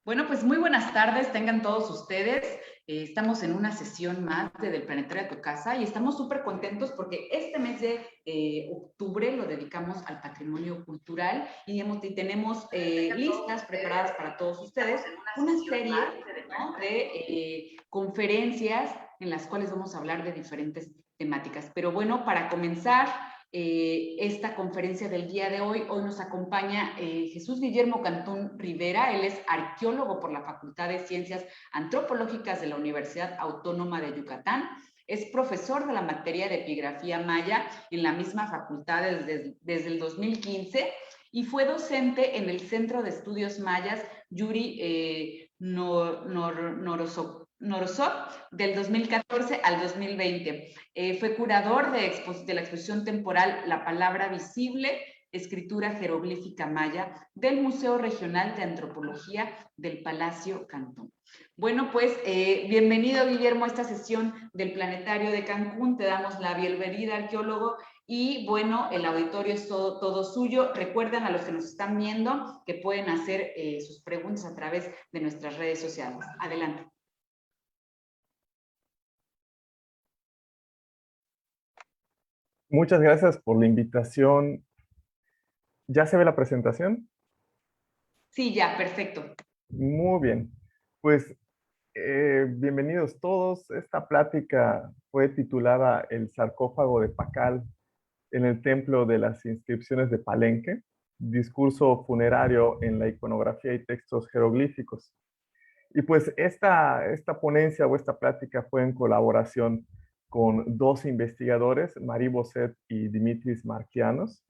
Bueno, pues muy buenas tardes, tengan todos ustedes. Estamos en una sesión más Del Planetario de tu Casa y estamos súper contentos porque este mes de octubre lo dedicamos al patrimonio cultural y tenemos listas preparadas para todos ustedes una serie, ¿no?, de conferencias en las cuales vamos a hablar de diferentes temáticas. Pero bueno, para comenzar esta conferencia del día de hoy nos acompaña Jesús Guillermo Cantún Rivera. Él es arqueólogo por la Facultad de Ciencias Antropológicas de la Universidad Autónoma de Yucatán. Es profesor de la materia de epigrafía maya en la misma facultad desde el 2015 y fue docente en el Centro de Estudios Mayas Yuri Norosov del 2014 al 2020. Fue curador de la exposición temporal La Palabra Visible, Escritura Jeroglífica Maya del Museo Regional de Antropología del Palacio Cantón. Bueno, pues bienvenido, Guillermo, a esta sesión del Planetario de Cancún. Te damos la bienvenida, arqueólogo. Y bueno, el auditorio es todo suyo. Recuerden a los que nos están viendo que pueden hacer sus preguntas a través de nuestras redes sociales. Adelante. Muchas gracias por la invitación. ¿Ya se ve la presentación? Sí, ya, perfecto. Muy bien. Pues bienvenidos todos. Esta plática fue titulada El sarcófago de Pacal en el Templo de las Inscripciones de Palenque, discurso funerario en la iconografía y textos jeroglíficos. Y pues esta ponencia o esta plática fue en colaboración con dos investigadores, Marie Bosset y Dimitris Markianos.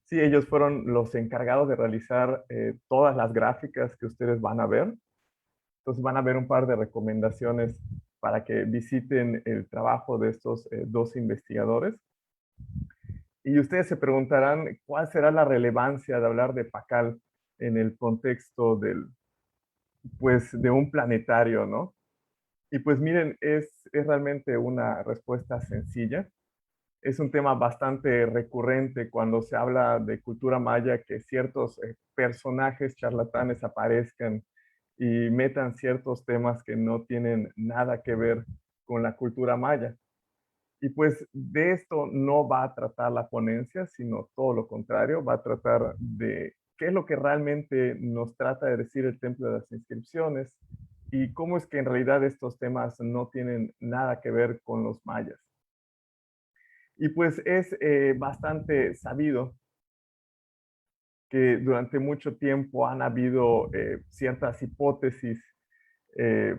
Sí, ellos fueron los encargados de realizar todas las gráficas que ustedes van a ver. Entonces van a ver un par de recomendaciones para que visiten el trabajo de estos dos investigadores. Y ustedes se preguntarán cuál será la relevancia de hablar de Pacal en el contexto de un planetario, ¿no? Y pues miren, es realmente una respuesta sencilla. Es un tema bastante recurrente cuando se habla de cultura maya, que ciertos personajes charlatanes aparezcan y metan ciertos temas que no tienen nada que ver con la cultura maya. Y pues de esto no va a tratar la ponencia, sino todo lo contrario, va a tratar de qué es lo que realmente nos trata de decir el Templo de las Inscripciones y cómo es que en realidad estos temas no tienen nada que ver con los mayas. Y pues es bastante sabido que durante mucho tiempo han habido ciertas hipótesis eh,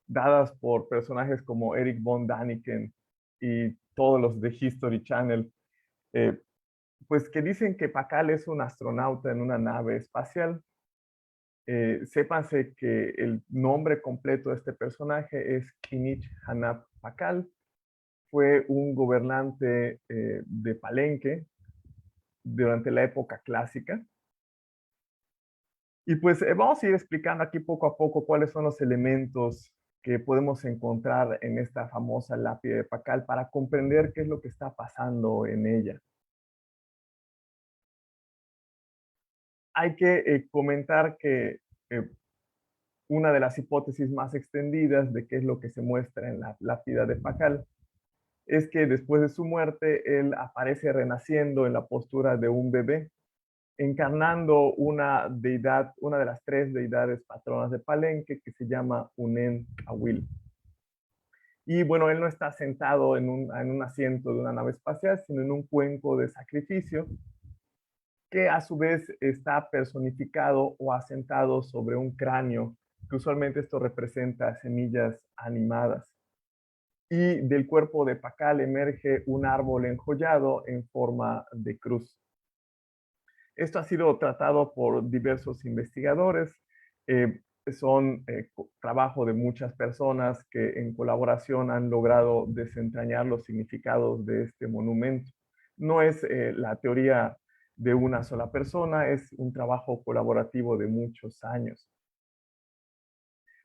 dadas por personajes como Eric von Daniken y todos los de History Channel, eh, pues que dicen que Pakal es un astronauta en una nave espacial. Sépanse que el nombre completo de este personaje es Kinich Hanap Pakal. Fue un gobernante de Palenque durante la época clásica. Y pues vamos a ir explicando aquí poco a poco cuáles son los elementos que podemos encontrar en esta famosa lápida de Pakal para comprender qué es lo que está pasando en ella. Hay que comentar que una de las hipótesis más extendidas de qué es lo que se muestra en la lápida de Pakal es que después de su muerte él aparece renaciendo en la postura de un bebé, encarnando una deidad, una de las tres deidades patronas de Palenque, que se llama Unen Awil. Y bueno, él no está sentado en un asiento de una nave espacial, sino en un cuenco de sacrificio, que a su vez está personificado o asentado sobre un cráneo, que usualmente esto representa semillas animadas. Y del cuerpo de Pakal emerge un árbol enjollado en forma de cruz. Esto ha sido tratado por diversos investigadores. Son trabajo de muchas personas que en colaboración han logrado desentrañar los significados de este monumento. No es la teoría de una sola persona, es un trabajo colaborativo de muchos años.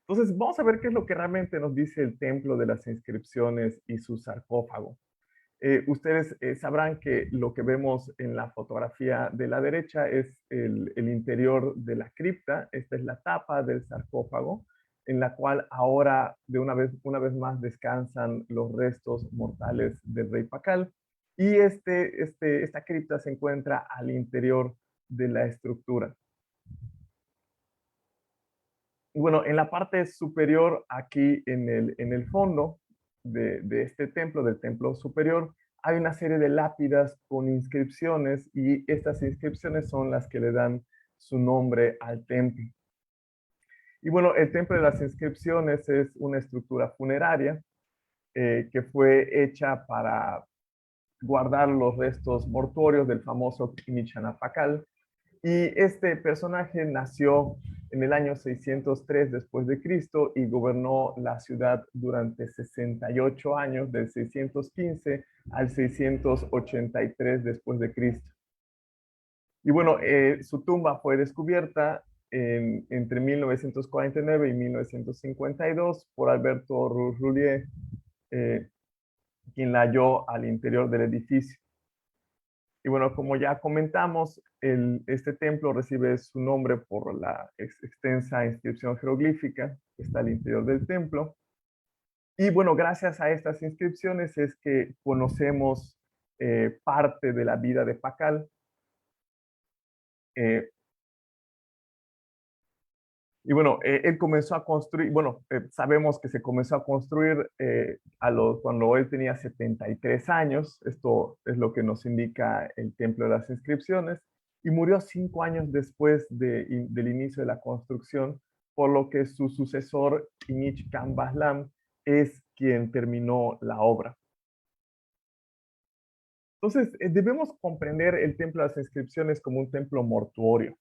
Entonces, vamos a ver qué es lo que realmente nos dice el Templo de las Inscripciones y su sarcófago. Ustedes sabrán que lo que vemos en la fotografía de la derecha es el interior de la cripta. Esta es la tapa del sarcófago, en la cual ahora de una vez más descansan los restos mortales del rey Pacal. Y esta cripta se encuentra al interior de la estructura. Y bueno, en la parte superior, aquí en el fondo de este templo, del templo superior, hay una serie de lápidas con inscripciones y estas inscripciones son las que le dan su nombre al templo. Y bueno, el templo de las inscripciones es una estructura funeraria que fue hecha para guardar los restos mortuorios del famoso Quinichanapacal. Y este personaje nació en el año 603 después de Cristo y gobernó la ciudad durante 68 años, del 615 al 683 después de Cristo. Y bueno, su tumba fue descubierta entre 1949 y 1952 por Alberto Roulier, quien la halló al interior del edificio. Y bueno, como ya comentamos, este templo recibe su nombre por la extensa inscripción jeroglífica que está al interior del templo. Y bueno, gracias a estas inscripciones es que conocemos parte de la vida de Pacal. Y bueno, él comenzó a construir, bueno, sabemos que se comenzó a construir cuando él tenía 73 años, esto es lo que nos indica el Templo de las Inscripciones, y murió 5 años después del inicio de la construcción, por lo que su sucesor, Inich Khan Baslam, es quien terminó la obra. Entonces, debemos comprender el Templo de las Inscripciones como un templo mortuorio,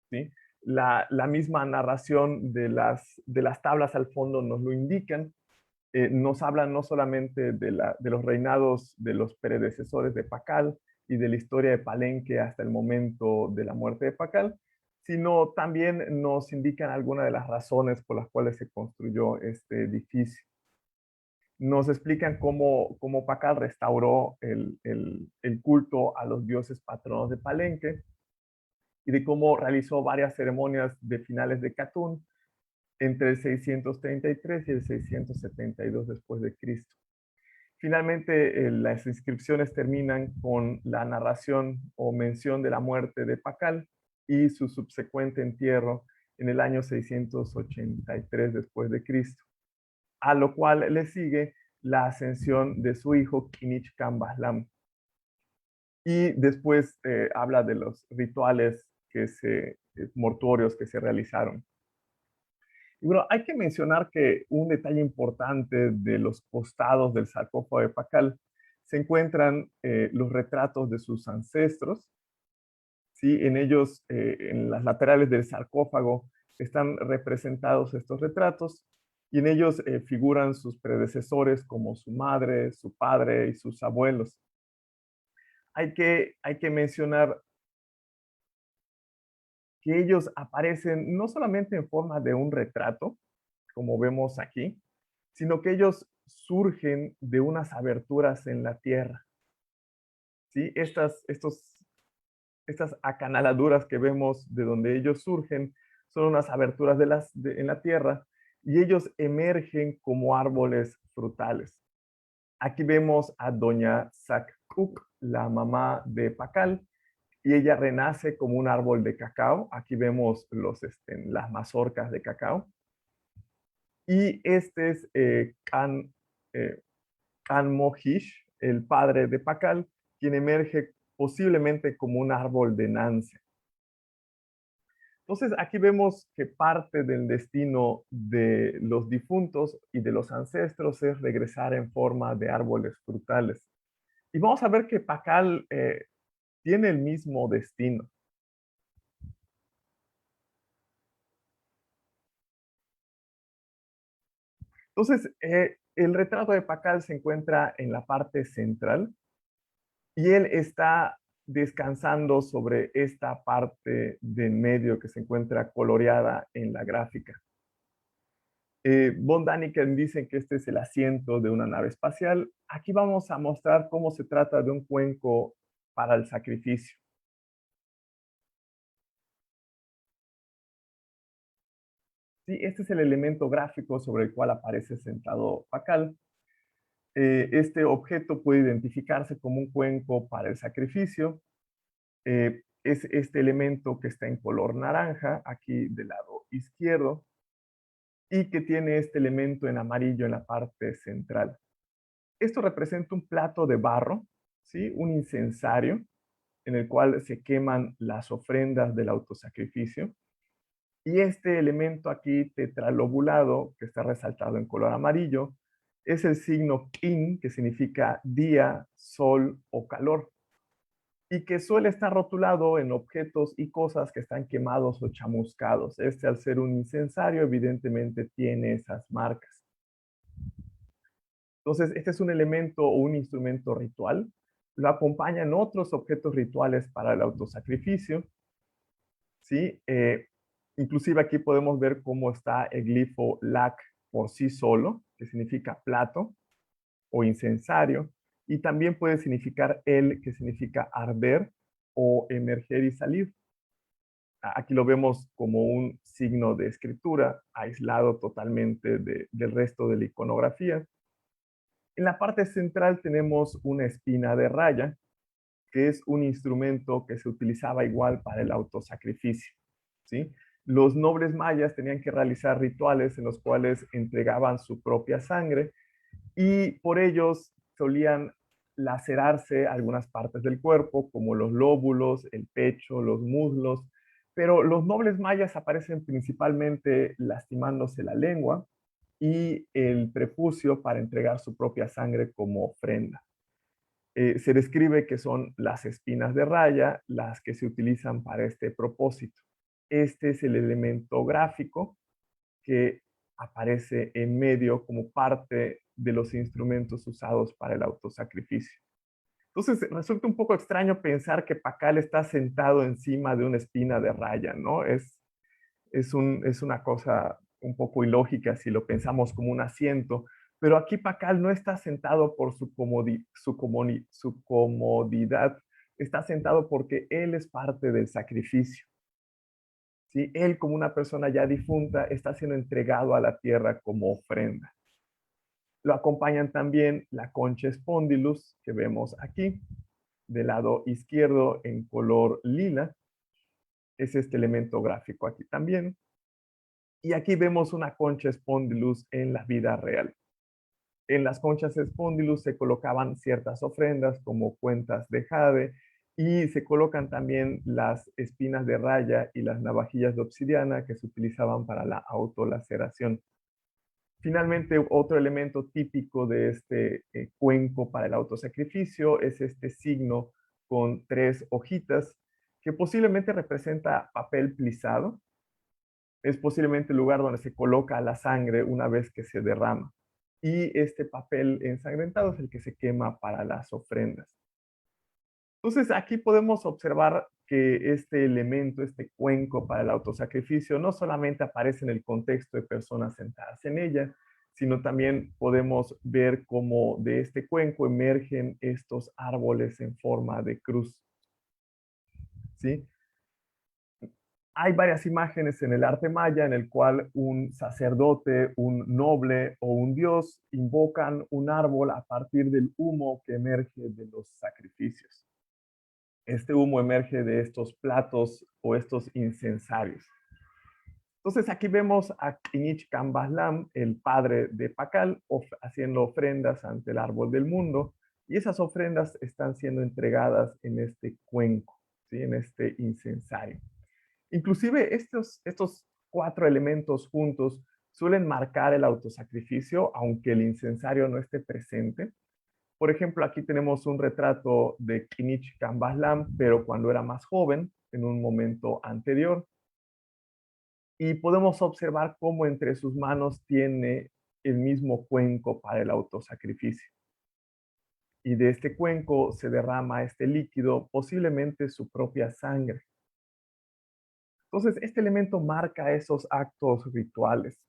¿sí? La misma narración de las tablas al fondo nos lo indican. Nos hablan no solamente de los reinados de los predecesores de Pacal y de la historia de Palenque hasta el momento de la muerte de Pacal, sino también nos indican algunas de las razones por las cuales se construyó este edificio. Nos explican cómo Pacal restauró el culto a los dioses patronos de Palenque, y de cómo realizó varias ceremonias de finales de Catún entre el 633 y el 672 después de Cristo. Finalmente, las inscripciones terminan con la narración o mención de la muerte de Pacal y su subsecuente entierro en el año 683 después de Cristo, a lo cual le sigue la ascensión de su hijo Kinich Khan Baslam. Y después habla de los rituales mortuorios que se realizaron. Y bueno, hay que mencionar que un detalle importante de los costados del sarcófago de Pacal se encuentran los retratos de sus ancestros. ¿Sí? En ellos, en las laterales del sarcófago, están representados estos retratos y en ellos figuran sus predecesores como su madre, su padre y sus abuelos. Hay que mencionar que ellos aparecen no solamente en forma de un retrato, como vemos aquí, sino que ellos surgen de unas aberturas en la tierra. ¿Sí? Estas acanaladuras que vemos de donde ellos surgen son unas aberturas en la tierra y ellos emergen como árboles frutales. Aquí vemos a doña Sakuk, la mamá de Pacal, y ella renace como un árbol de cacao. Aquí vemos las mazorcas de cacao. Y este es Khan Mohish, el padre de Pacal, quien emerge posiblemente como un árbol de Nance. Entonces, aquí vemos que parte del destino de los difuntos y de los ancestros es regresar en forma de árboles frutales. Y vamos a ver que Pacal tiene el mismo destino. Entonces, el retrato de Pacal se encuentra en la parte central y él está descansando sobre esta parte del medio que se encuentra coloreada en la gráfica. Von Daniken dicen que este es el asiento de una nave espacial. Aquí vamos a mostrar cómo se trata de un cuenco para el sacrificio. Sí, este es el elemento gráfico sobre el cual aparece sentado Pakal. Este objeto puede identificarse como un cuenco para el sacrificio. Es este elemento que está en color naranja, aquí del lado izquierdo, y que tiene este elemento en amarillo en la parte central. Esto representa un plato de barro, ¿sí? Un incensario en el cual se queman las ofrendas del autosacrificio. Y este elemento aquí tetralobulado, que está resaltado en color amarillo, es el signo Kin, que significa día, sol o calor, y que suele estar rotulado en objetos y cosas que están quemados o chamuscados. Este, al ser un incensario, evidentemente tiene esas marcas. Entonces, este es un elemento o un instrumento ritual. Lo acompañan otros objetos rituales para el autosacrificio, ¿sí? Inclusive aquí podemos ver cómo está el glifo LAC por sí solo, que significa plato o incensario, y también puede significar el, que significa arder o emerger y salir. Aquí lo vemos como un signo de escritura, aislado totalmente del resto de la iconografía. En la parte central tenemos una espina de raya, que es un instrumento que se utilizaba igual para el autosacrificio, ¿sí? Los nobles mayas tenían que realizar rituales en los cuales entregaban su propia sangre y por ellos solían lacerarse algunas partes del cuerpo, como los lóbulos, el pecho, los muslos, pero los nobles mayas aparecen principalmente lastimándose la lengua y el prepucio para entregar su propia sangre como ofrenda. Se describe que son las espinas de raya las que se utilizan para este propósito. Este es el elemento gráfico que aparece en medio como parte de los instrumentos usados para el autosacrificio. Entonces, resulta un poco extraño pensar que Pakal está sentado encima de una espina de raya, ¿no? Es una cosa un poco ilógica si lo pensamos como un asiento, pero aquí Pakal no está sentado por su comodidad, está sentado porque él es parte del sacrificio. ¿Sí? Él, como una persona ya difunta, está siendo entregado a la tierra como ofrenda. Lo acompañan también la concha spondylus, que vemos aquí, del lado izquierdo en color lila. Es este elemento gráfico aquí también. Y aquí vemos una concha spondylus en la vida real. En las conchas spondylus se colocaban ciertas ofrendas como cuentas de jade y se colocan también las espinas de raya y las navajillas de obsidiana que se utilizaban para la autolaceración. Finalmente, otro elemento típico de este cuenco para el autosacrificio es este signo con 3 hojitas que posiblemente representa papel plisado. Es posiblemente el lugar donde se coloca la sangre una vez que se derrama. Y este papel ensangrentado es el que se quema para las ofrendas. Entonces, aquí podemos observar que este elemento, este cuenco para el autosacrificio, no solamente aparece en el contexto de personas sentadas en ella, sino también podemos ver cómo de este cuenco emergen estos árboles en forma de cruz, ¿sí? Hay varias imágenes en el arte maya en el cual un sacerdote, un noble o un dios invocan un árbol a partir del humo que emerge de los sacrificios. Este humo emerge de estos platos o estos incensarios. Entonces aquí vemos a Kinich Kambaslam, el padre de Pakal, haciendo ofrendas ante el árbol del mundo, y esas ofrendas están siendo entregadas en este cuenco, ¿sí? En este incensario. Inclusive estos 4 elementos juntos suelen marcar el autosacrificio, aunque el incensario no esté presente. Por ejemplo, aquí tenemos un retrato de Kinich Kambaslam, pero cuando era más joven, en un momento anterior. Y podemos observar cómo entre sus manos tiene el mismo cuenco para el autosacrificio. Y de este cuenco se derrama este líquido, posiblemente su propia sangre. Entonces, este elemento marca esos actos rituales.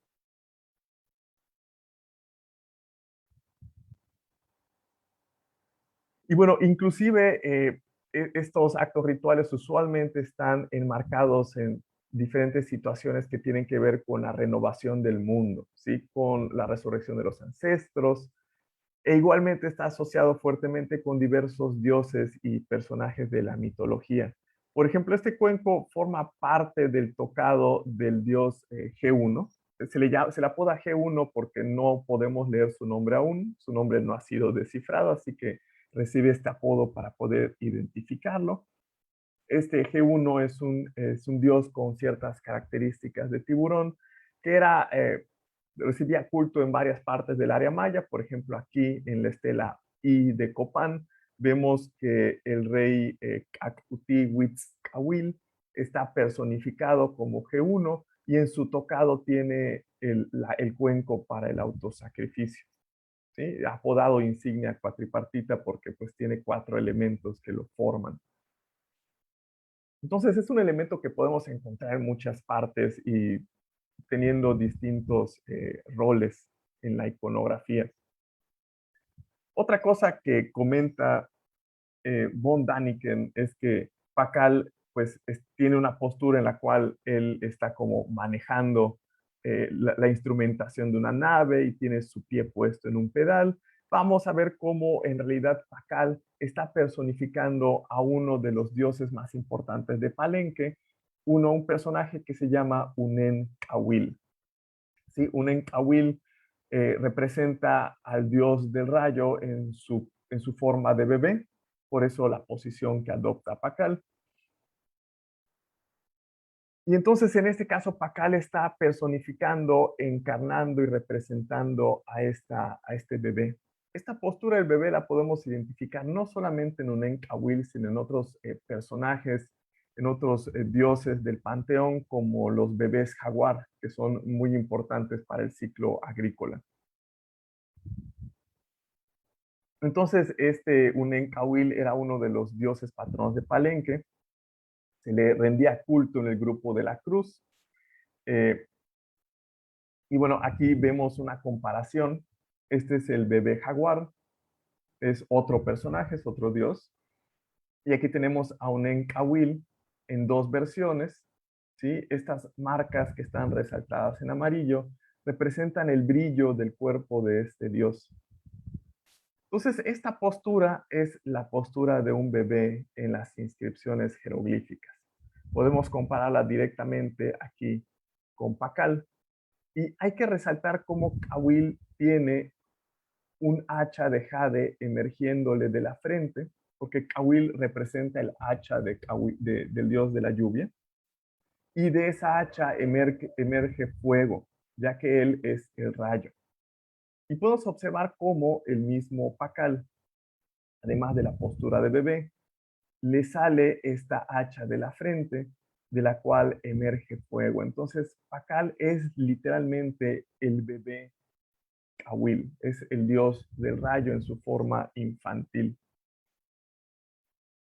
Y bueno, inclusive estos actos rituales usualmente están enmarcados en diferentes situaciones que tienen que ver con la renovación del mundo, ¿sí? Con la resurrección de los ancestros, e igualmente está asociado fuertemente con diversos dioses y personajes de la mitología. Por ejemplo, este cuenco forma parte del tocado del dios G1. Se le apoda G1 porque no podemos leer su nombre aún. Su nombre no ha sido descifrado, así que recibe este apodo para poder identificarlo. Este G1 es un dios con ciertas características de tiburón que recibía culto en varias partes del área maya. Por ejemplo, aquí en la estela I de Copán vemos que el rey Cacutihuitzcahuil está personificado como G1 y en su tocado tiene el cuenco para el autosacrificio, ¿sí? Apodado insignia cuatripartita porque pues tiene 4 elementos que lo forman. Entonces es un elemento que podemos encontrar en muchas partes y teniendo distintos roles en la iconografía. Otra cosa que comenta von Daniken es que Pakal pues tiene una postura en la cual él está como manejando la instrumentación de una nave y tiene su pie puesto en un pedal. Vamos a ver cómo en realidad Pakal está personificando a uno de los dioses más importantes de Palenque, un personaje que se llama Unen Kawil. ¿Sí? Unen Kawil representa al dios del rayo en su forma de bebé, por eso la posición que adopta Pakal. Y entonces en este caso Pakal está personificando, encarnando y representando a este bebé. Esta postura del bebé la podemos identificar no solamente en Unenkawil, sino en otros personajes, en otros dioses del panteón, como los bebés jaguar, que son muy importantes para el ciclo agrícola. Entonces, este Unenkawil era uno de los dioses patronos de Palenque. Se le rendía culto en el grupo de la cruz. Eh, y bueno, aquí vemos una comparación. Este es el bebé jaguar, es otro personaje, es otro dios. Y aquí tenemos a Unenkawil en 2 versiones, ¿sí? Estas marcas que están resaltadas en amarillo representan el brillo del cuerpo de este dios. Entonces, esta postura es la postura de un bebé en las inscripciones jeroglíficas. Podemos compararla directamente aquí con Pakal. Y hay que resaltar cómo Kawil tiene un hacha de jade emergiéndole de la frente, porque Kawil representa el hacha del dios de la lluvia. Y de esa hacha emerge fuego, ya que él es el rayo. Y podemos observar cómo el mismo Pakal, además de la postura de bebé, le sale esta hacha de la frente, de la cual emerge fuego. Entonces, Pakal es literalmente el bebé Kawil, es el dios del rayo en su forma infantil.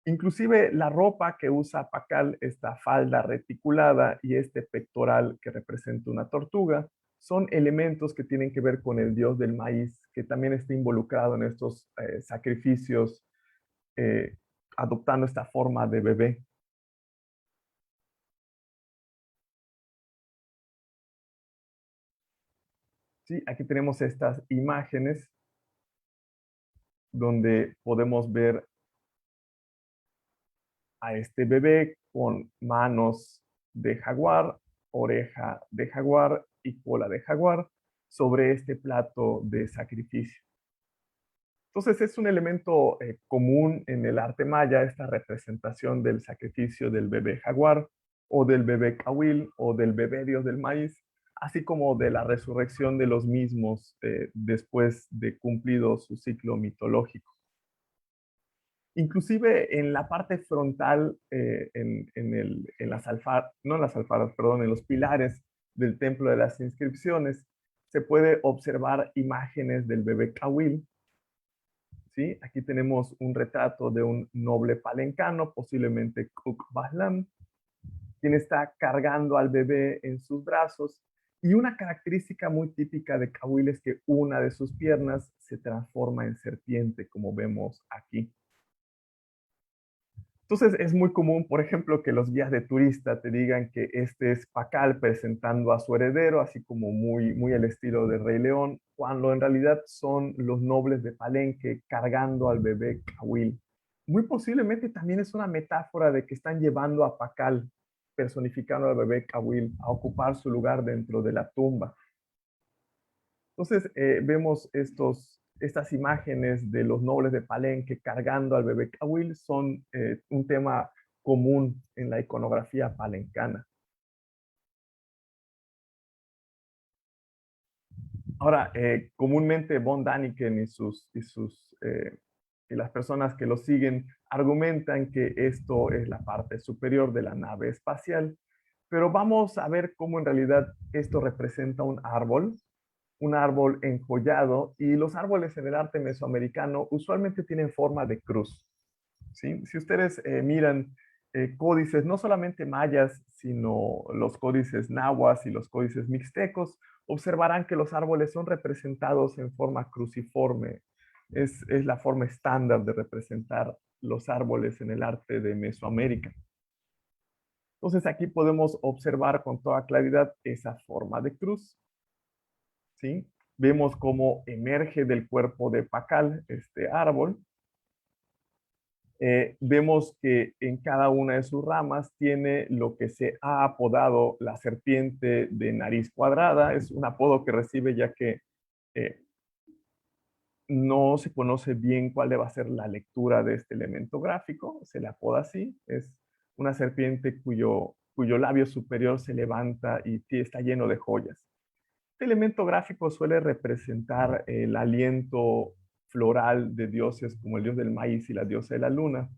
Inclusive la ropa que usa Pakal, esta falda reticulada y este pectoral que representa una tortuga, son elementos que tienen que ver con el dios del maíz, que también está involucrado en estos sacrificios, eh, adoptando esta forma de bebé. ¿Sí? Aquí tenemos estas imágenes donde podemos ver a este bebé con manos de jaguar, oreja de jaguar y cola de jaguar sobre este plato de sacrificio. Entonces es un elemento común en el arte maya, esta representación del sacrificio del bebé jaguar o del bebé Kawil o del bebé dios del maíz, así como de la resurrección de los mismos después de cumplido su ciclo mitológico. Inclusive en la parte frontal, en las alfaras, no en las alfaras, perdón, en los pilares del templo de las inscripciones, se puede observar imágenes del bebé Kawil. ¿Sí? Aquí tenemos un retrato de un noble palencano, posiblemente Kuk Bahlam, quien está cargando al bebé en sus brazos. Y una característica muy típica de Kawil es que una de sus piernas se transforma en serpiente, como vemos aquí. Entonces es muy común, por ejemplo, que los guías de turista te digan que este es Pacal presentando a su heredero, así como muy, muy al estilo de Rey León, cuando en realidad son los nobles de Palenque cargando al bebé Cahuil. Muy posiblemente también es una metáfora de que están llevando a Pacal, personificando al bebé Cahuil, a ocupar su lugar dentro de la tumba. Entonces vemos estas imágenes de los nobles de Palenque cargando al bebé Cahuil, son un tema común en la iconografía palencana. Ahora, comúnmente von Daniken y las personas que lo siguen argumentan que esto es la parte superior de la nave espacial, pero vamos a ver cómo en realidad esto representa un árbol enjollado, y los árboles en el arte mesoamericano usualmente tienen forma de cruz. ¿Sí? Si ustedes miran códices, no solamente mayas, sino los códices nahuas y los códices mixtecos, observarán que los árboles son representados en forma cruciforme. Es la forma estándar de representar los árboles en el arte de Mesoamérica. Entonces aquí podemos observar con toda claridad esa forma de cruz. ¿Sí? Vemos cómo emerge del cuerpo de Pacal este árbol. Vemos que en cada una de sus ramas tiene lo que se ha apodado la serpiente de nariz cuadrada. Es un apodo que recibe ya que eh, no se conoce bien cuál va a ser la lectura de este elemento gráfico. Se le apoda así. Es una serpiente cuyo labio superior se levanta y está lleno de joyas. Este elemento gráfico suele representar el aliento floral de dioses como el dios del maíz y la diosa de la luna,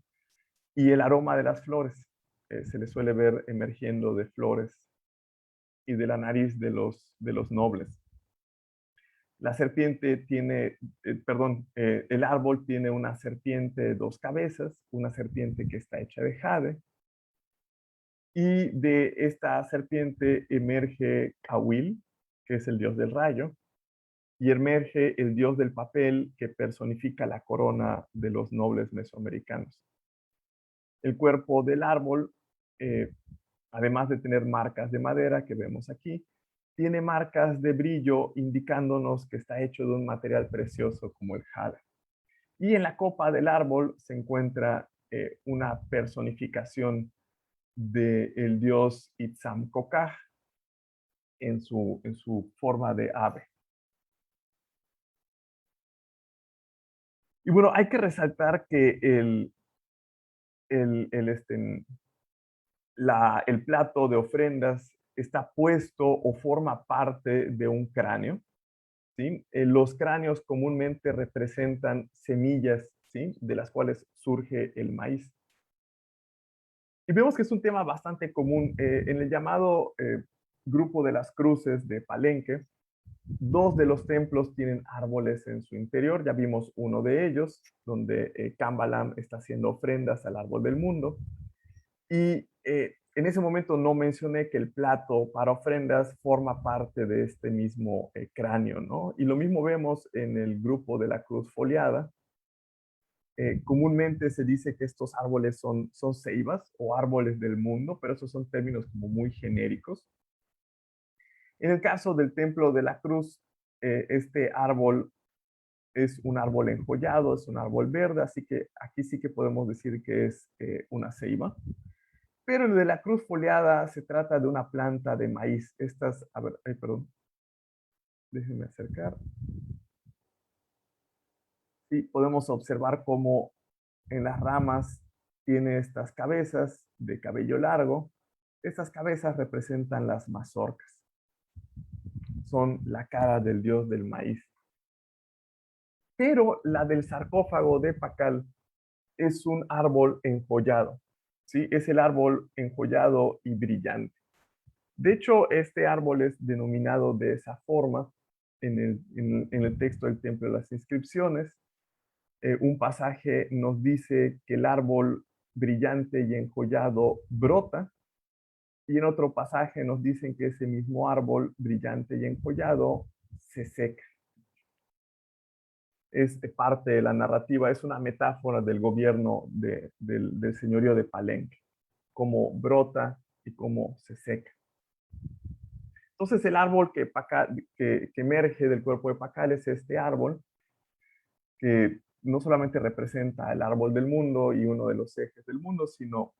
y el aroma de las flores. Se le suele ver emergiendo de flores y de la nariz de los nobles. La serpiente tiene, el árbol tiene una serpiente de dos cabezas, una serpiente que está hecha de jade, y de esta serpiente emerge Cahuil, que es el dios del rayo, y emerge el dios del papel, que personifica la corona de los nobles mesoamericanos. El cuerpo del árbol, eh, además de tener marcas de madera que vemos aquí, tiene marcas de brillo indicándonos que está hecho de un material precioso como el jade. Y en la copa del árbol se encuentra una personificación del dios Itzamcocaj en su forma de ave. Y bueno, hay que resaltar que el el plato de ofrendas está puesto o forma parte de un cráneo. ¿Sí? Los cráneos comúnmente representan semillas, ¿sí? De las cuales surge el maíz. Y vemos que es un tema bastante común en el llamado grupo de las cruces de Palenque. Dos de los templos tienen árboles en su interior. Ya vimos uno de ellos, donde Cambalam está haciendo ofrendas al árbol del mundo. Y en ese momento no mencioné que el plato para ofrendas forma parte de este mismo cráneo, ¿no? Y lo mismo vemos en el grupo de la cruz foliada. Comúnmente se dice que estos árboles son ceibas o árboles del mundo, pero esos son términos como muy genéricos. En el caso del templo de la cruz, este árbol es un árbol enjollado, es un árbol verde, así que aquí sí que podemos decir que es una ceiba. Pero el de la cruz foliada se trata de una planta de maíz. Estas, a ver, perdón, déjenme acercar. Sí, podemos observar cómo en las ramas tiene estas cabezas de cabello largo. Estas cabezas representan las mazorcas. Son la cara del dios del maíz. Pero la del sarcófago de Pacal es un árbol enjollado. ¿Sí? Es el árbol enjollado y brillante. De hecho, este árbol es denominado de esa forma en el texto del Templo de las Inscripciones. Un pasaje nos dice que el árbol brillante y enjollado brota, y en otro pasaje nos dicen que ese mismo árbol brillante y enjollado se seca. es parte de la narrativa, es una metáfora del gobierno del señorío de Palenque, cómo brota y cómo se seca. Entonces el árbol que emerge del cuerpo de Pacal es este árbol que no solamente representa el árbol del mundo y uno de los ejes del mundo, sino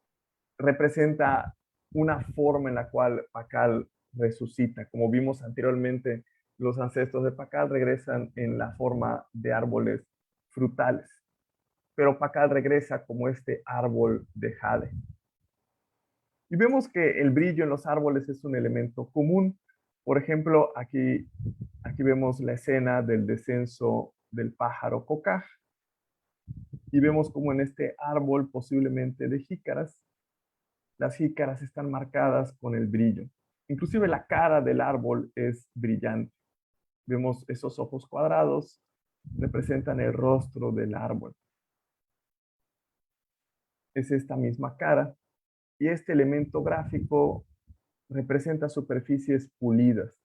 representa una forma en la cual Pacal resucita. Como vimos anteriormente, los ancestros de Pacal regresan en la forma de árboles frutales, pero Pacal regresa como este árbol de jade. Y vemos que el brillo en los árboles es un elemento común. Por ejemplo, aquí vemos la escena del descenso del pájaro cocaj y vemos como en este árbol posiblemente de jícaras, las jícaras están marcadas con el brillo. Inclusive la cara del árbol es brillante. Vemos esos ojos cuadrados, representan el rostro del árbol. Es esta misma cara. Y este elemento gráfico representa superficies pulidas.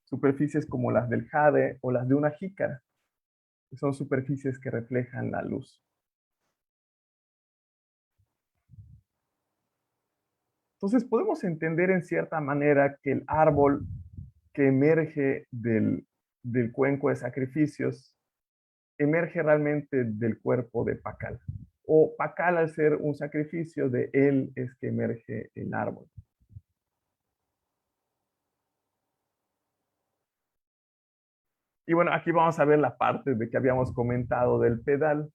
Superficies como las del jade o las de una jícara. Son superficies que reflejan la luz. Entonces podemos entender en cierta manera que el árbol que emerge del cuenco de sacrificios emerge realmente del cuerpo de Pacal. O Pacal, al ser un sacrificio, de él es que emerge el árbol. Y bueno, aquí vamos a ver la parte de que habíamos comentado del pedal,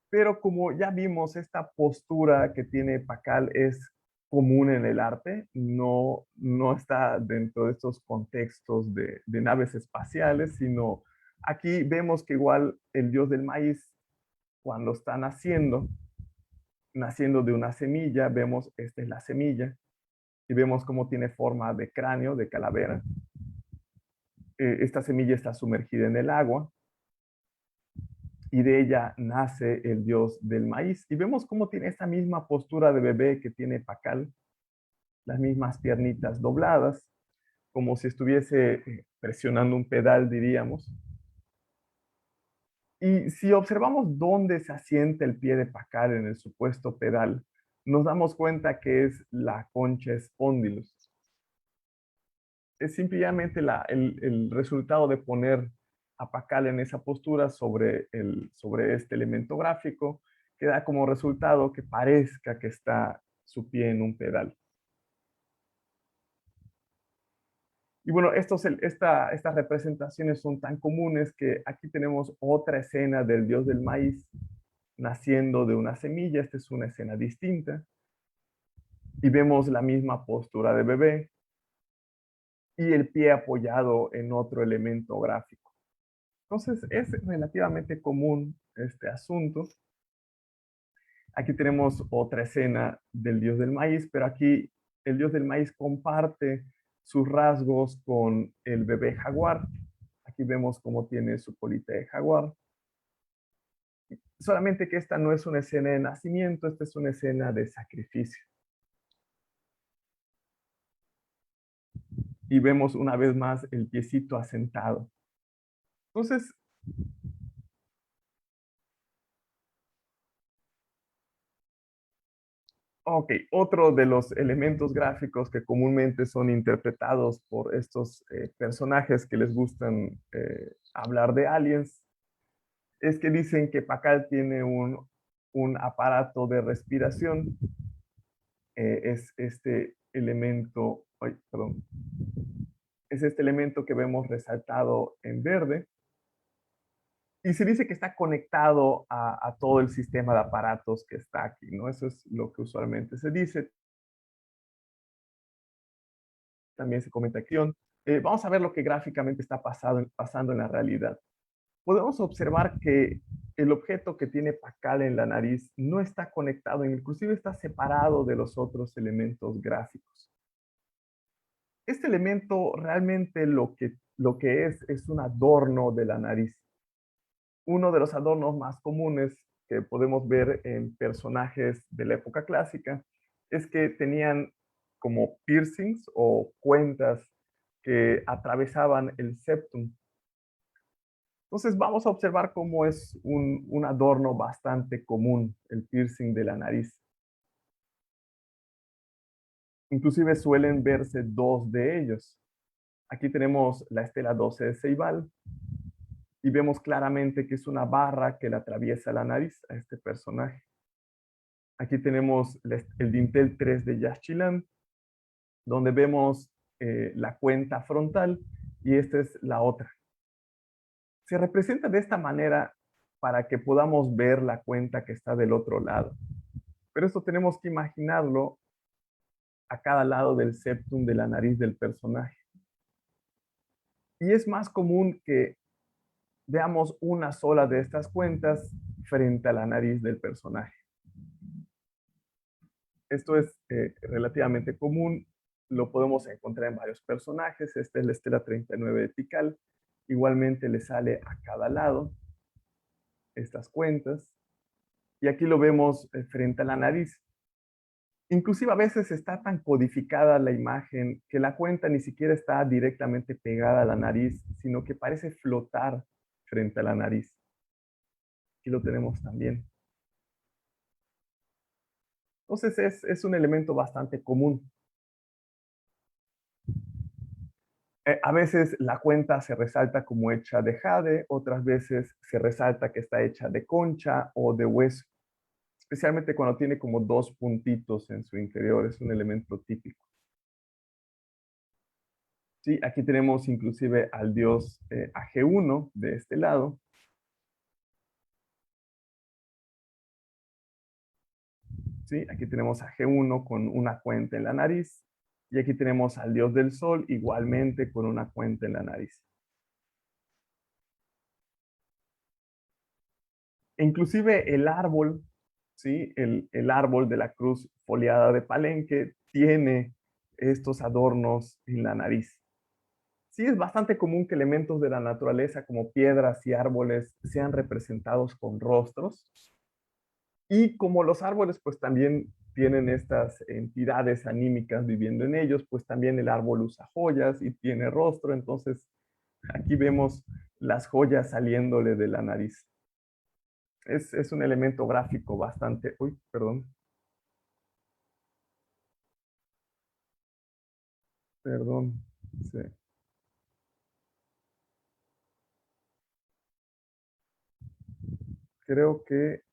pero como ya vimos, esta postura que tiene Pacal es común en el arte, no está dentro de estos contextos de naves espaciales, sino aquí vemos que igual el dios del maíz, cuando está naciendo de una semilla, vemos, esta es la semilla, y vemos cómo tiene forma de cráneo, de calavera. Esta semilla está sumergida en el agua, y de ella nace el dios del maíz. Y vemos cómo tiene esta misma postura de bebé que tiene Pacal, las mismas piernitas dobladas, como si estuviese presionando un pedal, diríamos. Y si observamos dónde se asienta el pie de Pacal en el supuesto pedal, nos damos cuenta que es la concha espondylus. Es simplemente el resultado de poner a Pacal en esa postura sobre este elemento gráfico, que da como resultado que parezca que está su pie en un pedal. Y bueno, estas representaciones son tan comunes que aquí tenemos otra escena del dios del maíz naciendo de una semilla. Esta es una escena distinta. Y vemos la misma postura de bebé y el pie apoyado en otro elemento gráfico. Entonces es relativamente común este asunto. Aquí tenemos otra escena del dios del maíz, pero aquí el dios del maíz comparte sus rasgos con el bebé jaguar. Aquí vemos cómo tiene su colita de jaguar. Solamente que esta no es una escena de nacimiento, esta es una escena de sacrificio. Y vemos una vez más el piecito asentado. Entonces, ok, otro de los elementos gráficos que comúnmente son interpretados por estos personajes que les gustan hablar de aliens es que dicen que Pacal tiene un aparato de respiración. Es este elemento, ay, perdón, es este elemento que vemos resaltado en verde. Y se dice que está conectado a todo el sistema de aparatos que está aquí, ¿no? Eso es lo que usualmente se dice. También se comenta aquí. Vamos a ver lo que gráficamente está pasando en la realidad. Podemos observar que el objeto que tiene Pacal en la nariz no está conectado, inclusive está separado de los otros elementos gráficos. Este elemento realmente lo que es un adorno de la nariz. Uno de los adornos más comunes que podemos ver en personajes de la época clásica es que tenían como piercings o cuentas que atravesaban el septum. Entonces vamos a observar cómo es un adorno bastante común, el piercing de la nariz. Inclusive suelen verse dos de ellos. Aquí tenemos la estela 12 de Ceibal y vemos claramente que es una barra que le atraviesa la nariz a este personaje. Aquí tenemos el dintel 3 de Yaxchilán, donde vemos la cuenta frontal y esta es la otra. Se representa de esta manera para que podamos ver la cuenta que está del otro lado. Pero esto tenemos que imaginarlo a cada lado del septum de la nariz del personaje. Y es más común que veamos una sola de estas cuentas frente a la nariz del personaje. Esto es relativamente común, lo podemos encontrar en varios personajes. Esta es la estela 39 de Tikal. Igualmente le sale a cada lado estas cuentas. Y aquí lo vemos frente a la nariz. Inclusive a veces está tan codificada la imagen que la cuenta ni siquiera está directamente pegada a la nariz, sino que parece flotar frente a la nariz. Aquí lo tenemos también. Entonces es un elemento bastante común. A veces la cuenta se resalta como hecha de jade, otras veces se resalta que está hecha de concha o de hueso, especialmente cuando tiene como dos puntitos en su interior, es un elemento típico. Sí, aquí tenemos inclusive al dios AG1 de este lado. Sí, aquí tenemos a G1 con una cuenta en la nariz. Y aquí tenemos al dios del sol igualmente con una cuenta en la nariz. E inclusive el árbol, ¿sí? El árbol de la cruz foliada de Palenque tiene estos adornos en la nariz. Sí, es bastante común que elementos de la naturaleza como piedras y árboles sean representados con rostros. Y como los árboles pues también tienen estas entidades anímicas viviendo en ellos, pues también el árbol usa joyas y tiene rostro. Entonces aquí vemos las joyas saliéndole de la nariz. Es un elemento gráfico bastante... Uy, perdón. Perdón. Sí. Creo que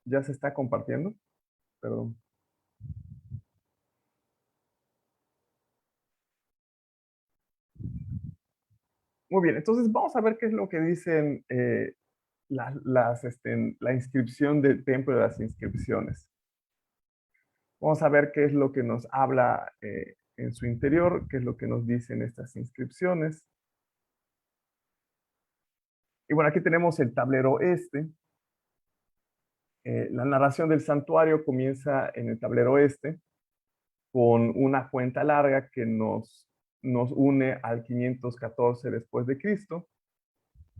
ya se está compartiendo. Perdón. Muy bien, entonces vamos a ver qué es lo que dicen la inscripción del templo de las inscripciones. Vamos a ver qué es lo que nos habla en su interior, qué es lo que nos dicen estas inscripciones. Y bueno, aquí tenemos el tablero este. La narración del santuario comienza en el tablero este con una cuenta larga que nos une al 514 después de Cristo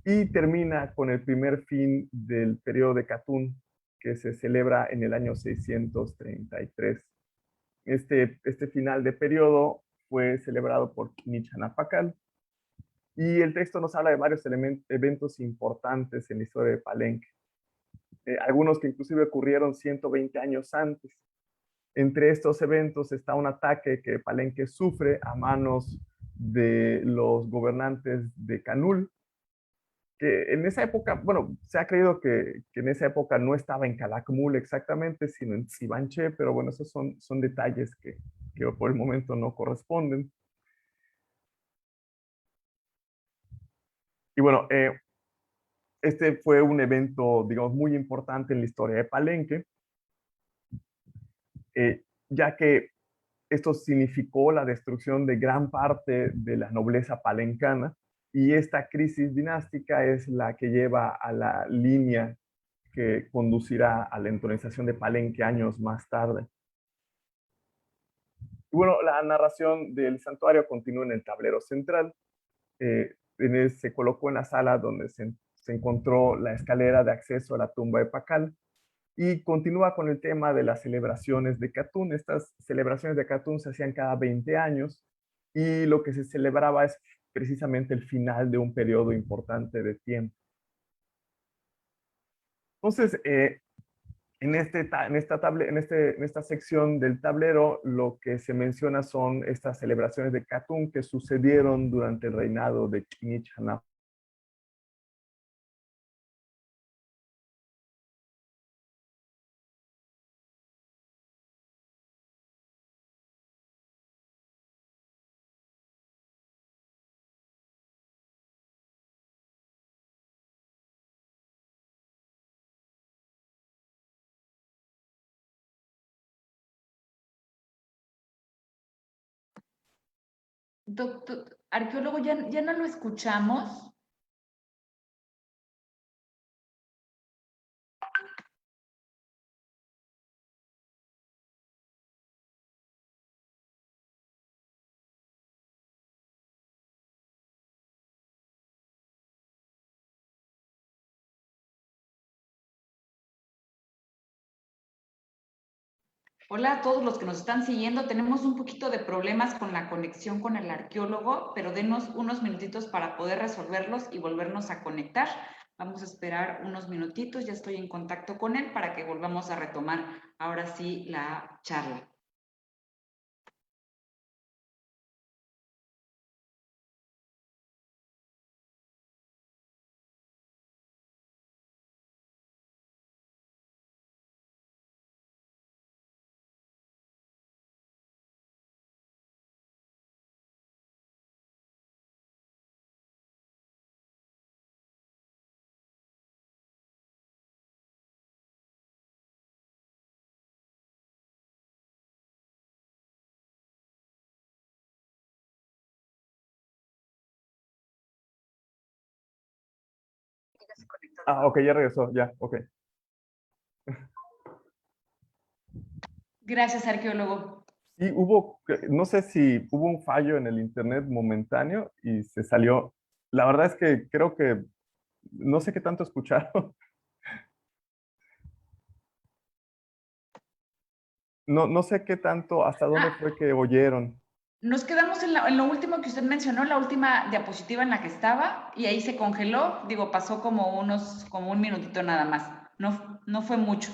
y termina con el primer fin del periodo de Catún, que se celebra en el año 633. Este final de periodo fue celebrado por Nichanapacal y el texto nos habla de varios eventos importantes en la historia de Palenque, algunos que inclusive ocurrieron 120 años antes. Entre estos eventos está un ataque que Palenque sufre a manos de los gobernantes de Canul, que en esa época, bueno, se ha creído que en esa época no estaba en Calakmul exactamente, sino en Sibanché, pero bueno, esos son detalles que por el momento no corresponden. Y bueno, este fue un evento, digamos, muy importante en la historia de Palenque, ya que esto significó la destrucción de gran parte de la nobleza palencana y esta crisis dinástica es la que lleva a la línea que conducirá a la entronización de Palenque años más tarde. Y bueno, la narración del santuario continúa en el tablero central. Se colocó en la sala donde se encontró la escalera de acceso a la tumba de Pacal y continúa con el tema de las celebraciones de Catún. Estas celebraciones de Catún se hacían cada 20 años y lo que se celebraba es precisamente el final de un periodo importante de tiempo. Entonces, en esta sección del tablero, lo que se menciona son estas celebraciones de Katun que sucedieron durante el reinado de Kinich Hanaf. Doctor, arqueólogo, ya no lo escuchamos. Hola a todos los que nos están siguiendo. Tenemos un poquito de problemas con la conexión con el arqueólogo, pero denos unos minutitos para poder resolverlos y volvernos a conectar. Vamos a esperar unos minutitos. Ya estoy en contacto con él para que volvamos a retomar ahora sí la charla. Ah, ok, ya regresó, ya, ok. Gracias, arqueólogo. Sí, no sé si hubo un fallo en el internet momentáneo y se salió. La verdad es que creo que no sé qué tanto escucharon. No sé qué tanto, hasta dónde Ah, fue que oyeron. nos quedamos en lo último que usted mencionó, la última diapositiva en la que estaba, y ahí se congeló. Digo, pasó como un minutito nada más. No fue mucho.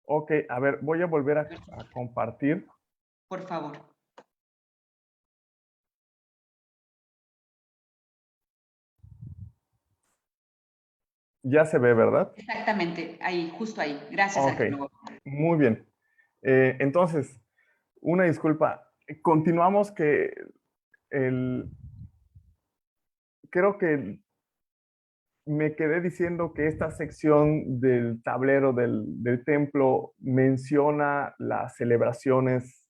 Ok, a ver, voy a volver a compartir. Por favor. Ya se ve, ¿verdad? Exactamente, ahí, justo ahí. Gracias, Ok, arqueólogo. muy bien. Entonces, una disculpa. Continuamos que el, creo que me quedé diciendo que esta sección del tablero del templo menciona las celebraciones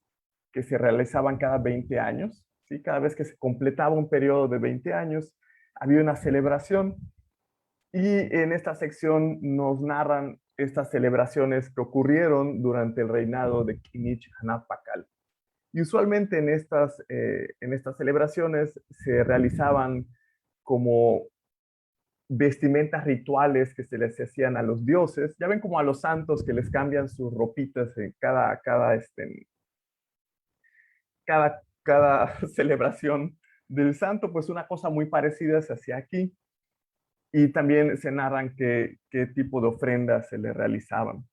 que se realizaban cada 20 años, ¿sí? Cada vez que se completaba un periodo de 20 años, había una celebración y en esta sección nos narran estas celebraciones que ocurrieron durante el reinado de Kinich Hanaf Pakal. Y usualmente en estas celebraciones se realizaban como vestimentas rituales que se les hacían a los dioses. Ya ven como a los santos que les cambian sus ropitas en cada celebración del santo, pues una cosa muy parecida se hacía aquí. Y también se narran qué tipo de ofrendas se le realizaban.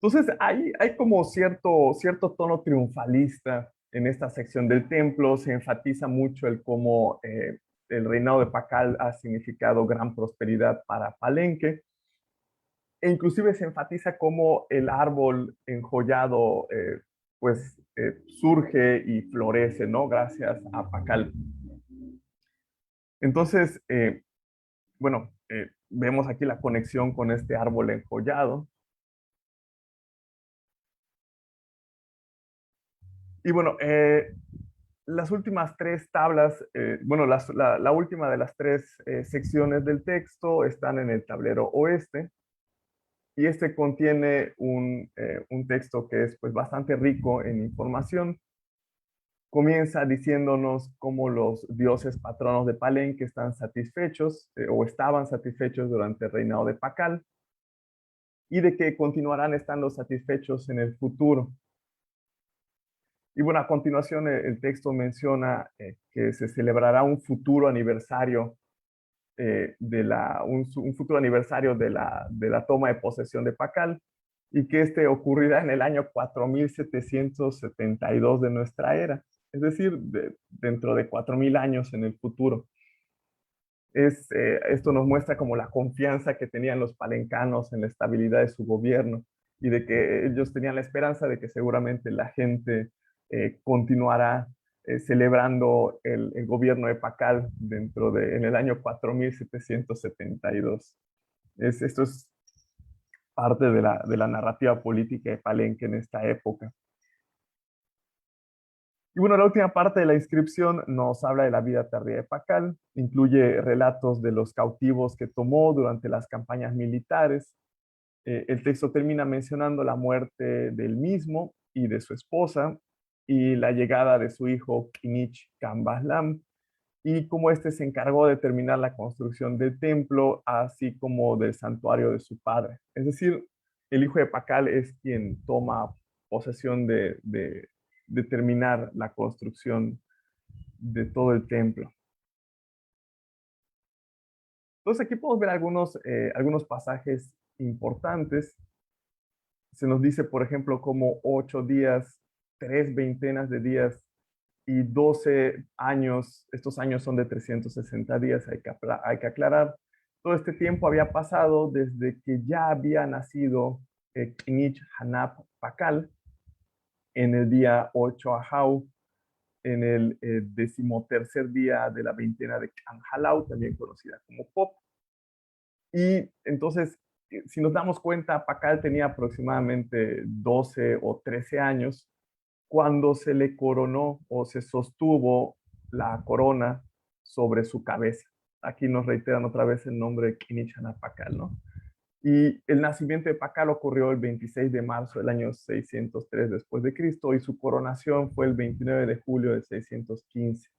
Entonces hay como cierto tono triunfalista en esta sección del templo, se enfatiza mucho el cómo el reinado de Pacal ha significado gran prosperidad para Palenque, e inclusive se enfatiza cómo el árbol enjollado surge y florece, ¿no? Gracias a Pacal. Entonces, vemos aquí la conexión con este árbol enjollado. Y bueno, las últimas tres tablas, la última de las tres secciones del texto están en el tablero oeste y este contiene un texto que es pues bastante rico en información. Comienza diciéndonos cómo los dioses patronos de Palenque están satisfechos o estaban satisfechos durante el reinado de Pacal y de que continuarán estando satisfechos en el futuro. Y bueno, a continuación el texto menciona que se celebrará un futuro aniversario un futuro aniversario de la toma de posesión de Pacal y que este ocurrirá en el año 4772 de nuestra era, es decir, dentro de 4000 años en el futuro. Esto nos muestra como la confianza que tenían los palencanos en la estabilidad de su gobierno y de que ellos tenían la esperanza de que seguramente la gente continuará celebrando el gobierno de Pacal en el año 4772. Esto es parte de la narrativa política de Palenque en esta época. Y bueno, la última parte de la inscripción nos habla de la vida tardía de Pacal, incluye relatos de los cautivos que tomó durante las campañas militares. El texto termina mencionando la muerte del mismo y de su esposa y la llegada de su hijo Kinich Kambaslam y cómo éste se encargó de terminar la construcción del templo, así como del santuario de su padre. Es decir, el hijo de Pacal es quien toma posesión de terminar la construcción de todo el templo. Entonces aquí podemos ver algunos pasajes importantes. Se nos dice, por ejemplo, como 8 días, 3 veintenas de días y 12 años, estos años son de 360 días, hay que aclarar. Todo este tiempo había pasado desde que ya había nacido Kinich Hanap Pakal en el día 8 Ahau, en el 13º día de la veintena de Kanhalau, también conocida como Pop. Y entonces, si nos damos cuenta, Pakal tenía aproximadamente 12 o 13 años cuando se le coronó o se sostuvo la corona sobre su cabeza. Aquí nos reiteran otra vez el nombre de Kinichana Pakal, ¿no? Y el nacimiento de Pakal ocurrió el 26 de marzo del año 603 después de Cristo y su coronación fue el 29 de julio de 615.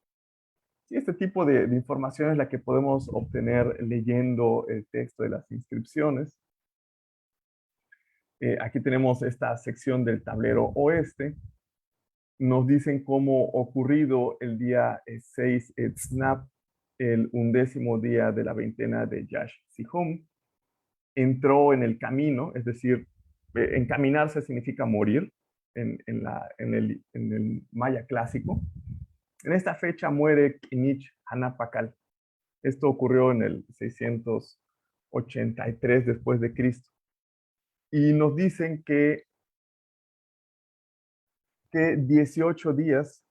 Sí, este tipo de información es la que podemos obtener leyendo el texto de las inscripciones. Aquí tenemos esta sección del tablero oeste. Nos dicen cómo ocurrido el día 6 Snap, el 11º día de la veintena de Yash Sihum, entró en el camino, es decir, encaminarse significa morir en el maya clásico. En esta fecha muere Kinich Hanapakal. Esto ocurrió en el 683 después de Cristo. Y nos dicen que 18 días,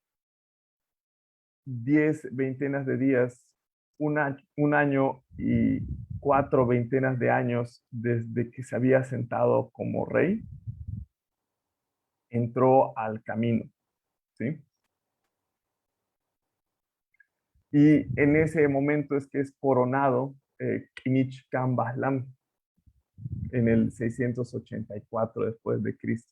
10 veintenas de días, un año y 4 veintenas de años desde que se había sentado como rey, entró al camino, ¿sí? Y en ese momento es que es coronado Kinich Kambaslam en el 684 después de Cristo.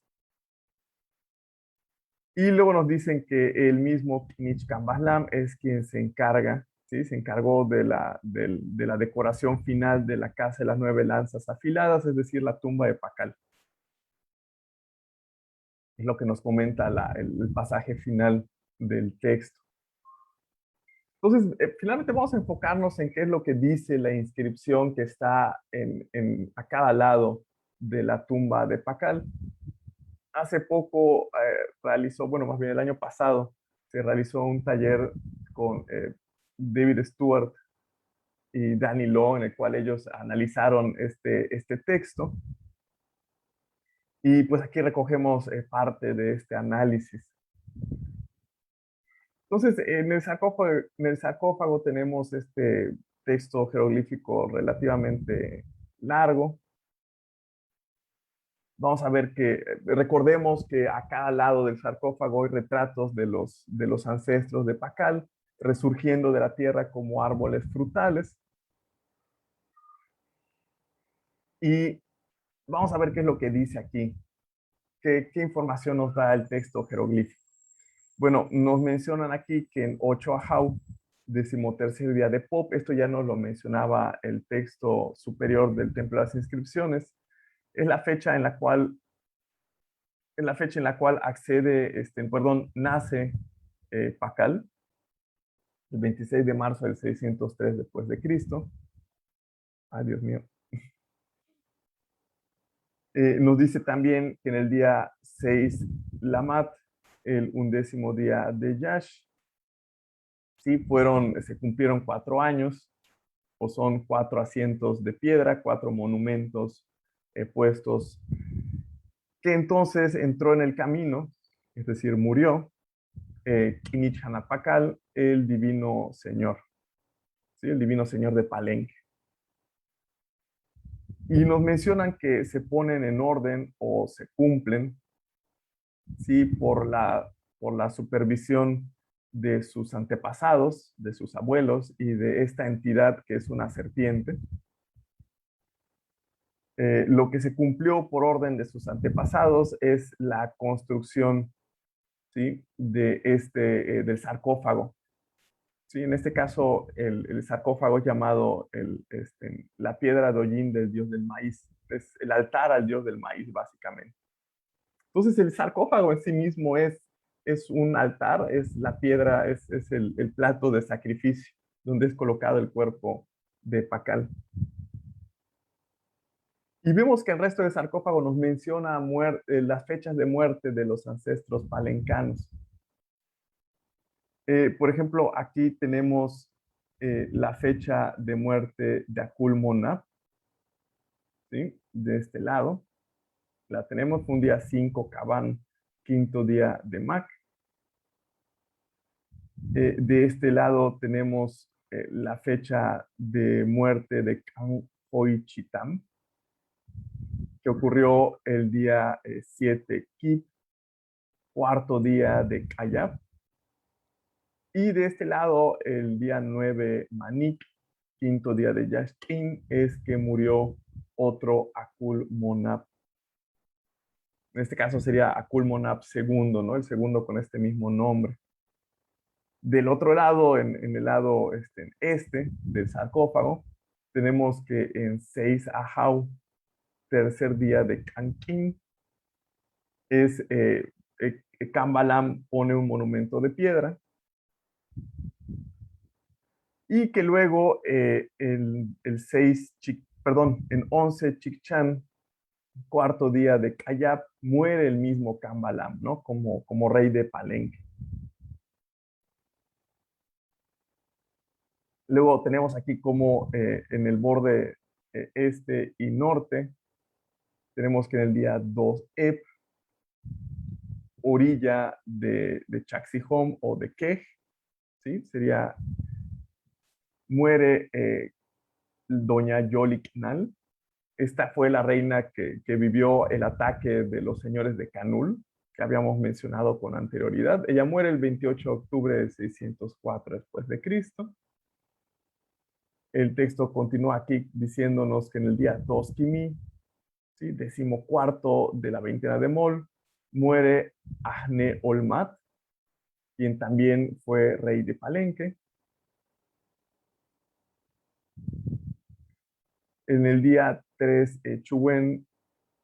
Y luego nos dicen que el mismo Kinich Kambaslam es quien se encarga, ¿sí? Se encargó de la decoración final de la Casa de las 9 Lanzas Afiladas, es decir, la tumba de Pakal. Es lo que nos comenta el pasaje final del texto. Entonces, finalmente vamos a enfocarnos en qué es lo que dice la inscripción que está a cada lado de la tumba de Pakal. Hace poco bueno, más bien el año pasado, se realizó un taller con David Stewart y Danny Law, en el cual ellos analizaron este texto. Y pues aquí recogemos parte de este análisis. Entonces, en el sarcófago tenemos este texto jeroglífico relativamente largo. Vamos a ver recordemos que a cada lado del sarcófago hay retratos de los ancestros de Pakal, resurgiendo de la tierra como árboles frutales. Y vamos a ver qué es lo que dice aquí. ¿Qué información nos da el texto jeroglífico? Bueno, nos mencionan aquí que en 8 Ahau, 13º día de Pop, esto ya nos lo mencionaba el texto superior del Templo de las Inscripciones, es la fecha en la cual en la fecha en la cual nace Pacal, el 26 de marzo del 603 después de Cristo. Ay, Dios mío. Nos dice también que en el día 6 Lamat, el 11º día de Yash, sí, se cumplieron 4 años, o son 4 asientos de piedra, 4 monumentos puestos, que entonces entró en el camino, es decir, murió, Kinich Hanapakal, el divino señor, ¿sí? El divino señor de Palenque. Y nos mencionan que se ponen en orden o se cumplen, ¿sí? Por la supervisión de sus antepasados, de sus abuelos y de esta entidad que es una serpiente. Lo que se cumplió por orden de sus antepasados es la construcción, ¿sí? Del sarcófago. Sí, en este caso, el sarcófago es llamado la piedra de hollín del dios del maíz. Es el altar al dios del maíz, básicamente. Entonces, el sarcófago en sí mismo es un altar, es la piedra, es el plato de sacrificio, donde es colocado el cuerpo de Pacal. Y vemos que el resto del sarcófago nos menciona las fechas de muerte de los ancestros palencanos. Por ejemplo, aquí tenemos la fecha de muerte de Aculmonap, ¿sí? De este lado. La tenemos, fue un día 5 Caban, 5º día de Mac. De este lado tenemos la fecha de muerte de Kanhoichitam, que ocurrió el día 7 Kip, 4º día de Kayab. Y de este lado, el día 9 Manik, 5º día de Yashkin, es que murió otro Aculmonap. En este caso sería Aculmonap II, ¿no? El segundo con este mismo nombre. Del otro lado, en el lado del sarcófago, tenemos que en 6 Ahau, 3er día de Kankin, es Kambalam pone un monumento de piedra, y que luego en 11 Chikchan, 4º día de Kayab, muere el mismo Kambalam, ¿no? Como rey de Palenque. Luego tenemos aquí como en el borde este y norte, tenemos que en el día 2 Ep, orilla de Chaxihom o de Quej, ¿sí? Muere doña Yoliknal. Esta fue la reina que vivió el ataque de los señores de Canul, que habíamos mencionado con anterioridad. Ella muere el 28 de octubre de 604 después de Cristo. El texto continúa aquí diciéndonos que en el día 2 Kimi, ¿sí? 14º de la veintena de Mol, muere Ahne Olmat, quien también fue rey de Palenque. En el día 3 Chuen,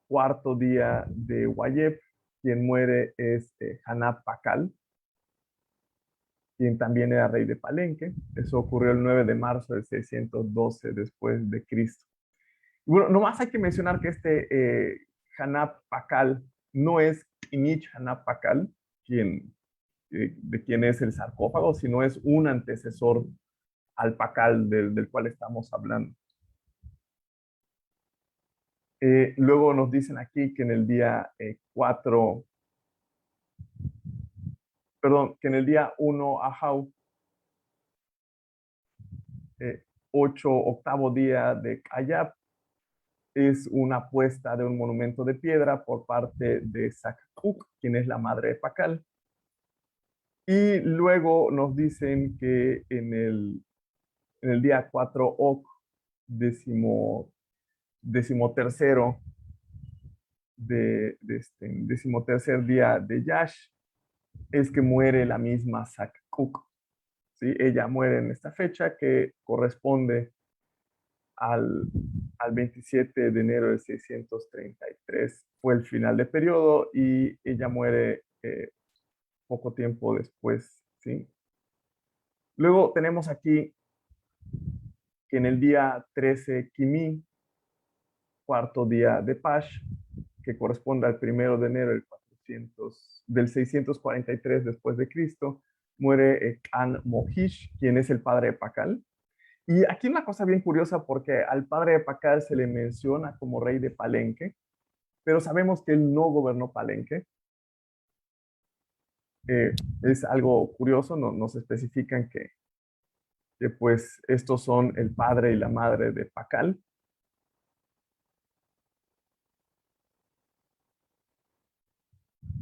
4º día de Wayep, quien muere es Hanap Pakal, quien también era rey de Palenque. Eso ocurrió el 9 de marzo del 612 después de Cristo. Bueno, nomás hay que mencionar que Hanap Pakal no es Kinich Hanap Pakal, de quien es el sarcófago, sino es un antecesor al Pakal del cual estamos hablando. Luego nos dicen aquí que en el día 1 Ahau, 8º día de Kayab, es una puesta de un monumento de piedra por parte de Sakuk, quien es la madre de Pakal. Y luego nos dicen que en el día 4 Ok, 13º decimotercer día de Yash, es que muere la misma Sakuk, ¿sí? Ella muere en esta fecha que corresponde al, al 27 de enero de 633 fue el final de periodo y ella muere poco tiempo después, ¿sí? Luego tenemos aquí que en el día 13 Kimi, cuarto día de Pash, que corresponde al 1 de enero del 643 después de Cristo, muere Khan Mohish, quien es el padre de Pakal. Y aquí una cosa bien curiosa porque al padre de Pakal se le menciona como rey de Palenque, pero sabemos que él no gobernó Palenque. Es algo curioso, no, nos especifican que pues estos son el padre y la madre de Pakal.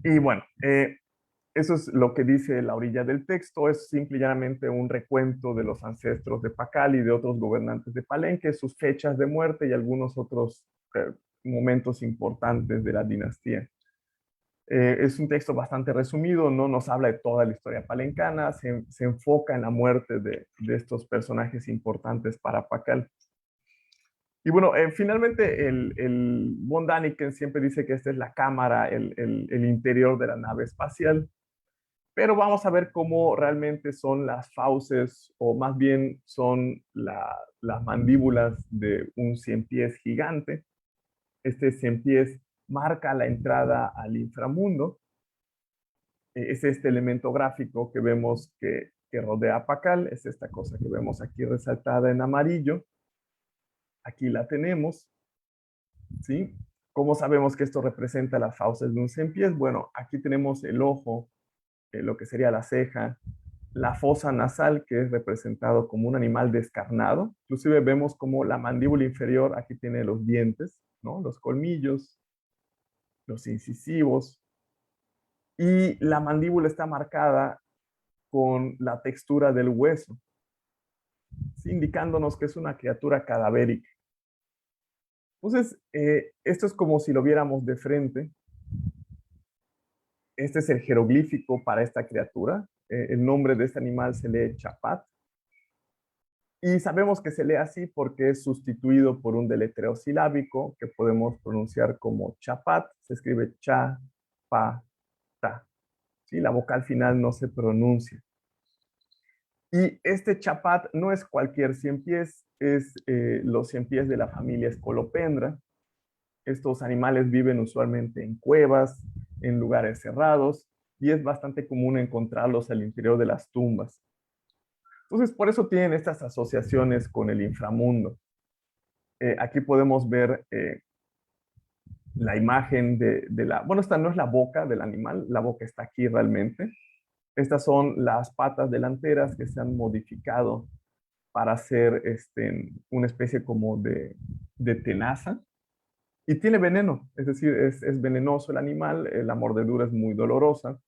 Y bueno, eso es lo que dice la orilla del texto, es simple y llanamente un recuento de los ancestros de Pakal y de otros gobernantes de Palenque, sus fechas de muerte y algunos otros momentos importantes de la dinastía. Es un texto bastante resumido, no nos habla de toda la historia palencana, se enfoca en la muerte de estos personajes importantes para Pakal. Y bueno, finalmente el von Daniken siempre dice que esta es la cámara, el interior de la nave espacial, pero vamos a ver cómo realmente son las fauces, o más bien son las mandíbulas de un cien pies gigante. Este cien pies marca la entrada al inframundo. Es este elemento gráfico que vemos que rodea a Pakal, es esta cosa que vemos aquí resaltada en amarillo. Aquí la tenemos, ¿sí? ¿Cómo sabemos que esto representa las fauces de un cien pies? Bueno, aquí tenemos el ojo, lo que sería la ceja, la fosa nasal, que es representado como un animal descarnado. Inclusive vemos como la mandíbula inferior aquí tiene los dientes, ¿no? Los colmillos, los incisivos, y la mandíbula está marcada con la textura del hueso, ¿sí? Indicándonos que es una criatura cadavérica. Entonces, esto es como si lo viéramos de frente. Este es el jeroglífico para esta criatura. El nombre de este animal se lee Chapat. Y sabemos que se lee así porque es sustituido por un deletreo silábico que podemos pronunciar como Chapat. Se escribe cha, pa, ta. ¿Sí? La vocal final no se pronuncia. Y este chapat no es cualquier cien pies, es los cien pies de la familia Scolopendra. Estos animales viven usualmente en cuevas, en lugares cerrados, y es bastante común encontrarlos al interior de las tumbas. Entonces, por eso tienen estas asociaciones con el inframundo. Aquí podemos ver la imagen bueno, esta no es la boca del animal, la boca está aquí realmente. Estas son las patas delanteras que se han modificado para hacer una especie como de tenaza. Y tiene veneno, es decir, es venenoso el animal, la mordedura es muy dolorosa.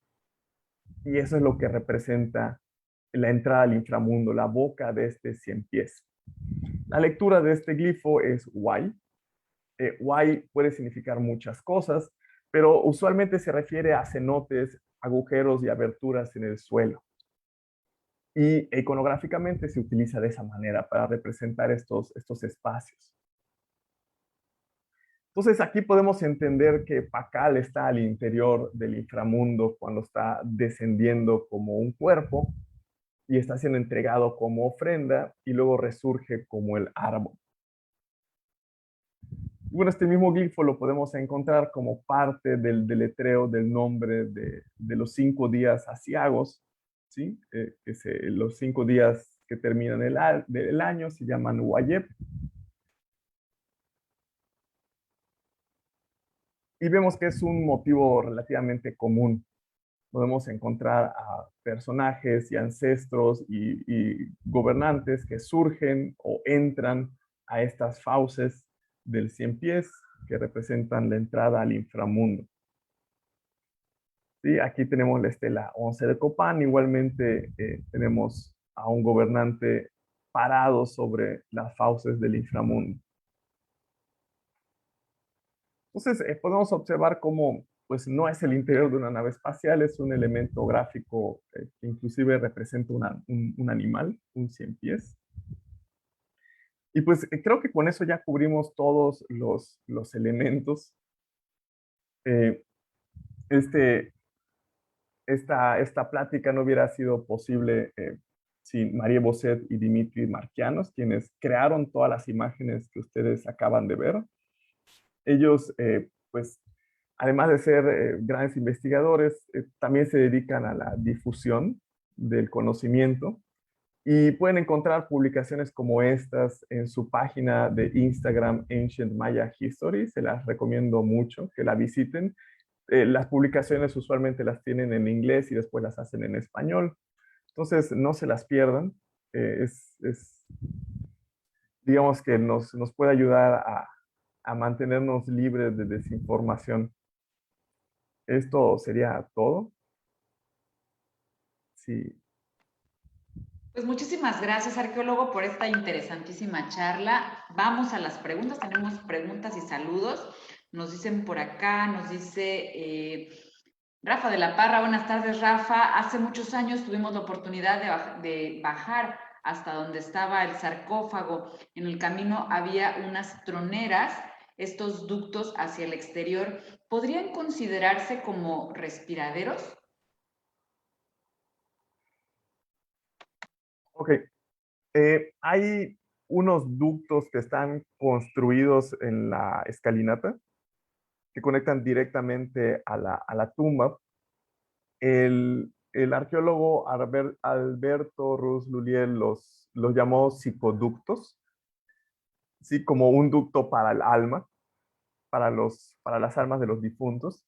Y eso es lo que representa la entrada al inframundo, la boca de este cien pies. La lectura de este glifo es Y. Y puede significar muchas cosas, pero usualmente se refiere a cenotes, agujeros y aberturas en el suelo. Y iconográficamente se utiliza de esa manera para representar estos espacios. Entonces aquí podemos entender que Pakal está al interior del inframundo cuando está descendiendo como un cuerpo y está siendo entregado como ofrenda y luego resurge como el árbol. Bueno, este mismo glifo lo podemos encontrar como parte del deletreo del nombre de los 5 días asiagos, ¿sí? Los 5 días que terminan el año se llaman Wayep. Y vemos que es un motivo relativamente común. Podemos encontrar a personajes y ancestros y gobernantes que surgen o entran a estas fauces del cien pies que representan la entrada al inframundo. ¿Sí? Aquí tenemos la estela 11 de Copán. Igualmente tenemos a un gobernante parado sobre las fauces del inframundo. Entonces, podemos observar cómo pues, no es el interior de una nave espacial, es un elemento gráfico que inclusive representa un animal, un cien pies. Y pues creo que con eso ya cubrimos todos los elementos. Eh, este, esta plática no hubiera sido posible sin María Bosset y Dimitri Marquianos, quienes crearon todas las imágenes que ustedes acaban de ver. Ellos, pues, además de ser grandes investigadores, también se dedican a la difusión del conocimiento y pueden encontrar publicaciones como estas en su página de Instagram, Ancient Maya History. Se las recomiendo mucho que la visiten. Las publicaciones usualmente las tienen en inglés y después las hacen en español. Entonces, no se las pierdan. Digamos que nos puede ayudar a mantenernos libres de desinformación. Esto sería todo. Sí. Pues muchísimas gracias, arqueólogo, por esta interesantísima charla. Vamos a las preguntas. Tenemos preguntas y saludos. Nos dicen por acá, nos dice Rafa de la Parra. Buenas tardes, Rafa. Hace muchos años tuvimos la oportunidad de bajar hasta donde estaba el sarcófago. En el camino había unas troneras, estos ductos hacia el exterior. ¿Podrían considerarse como respiraderos? Ok. Hay unos ductos que están construidos en la escalinata que conectan directamente a la tumba. El arqueólogo Alberto Ruz Luliel los llamó psicoductos, sí, como un ducto para el alma, para las almas de los difuntos.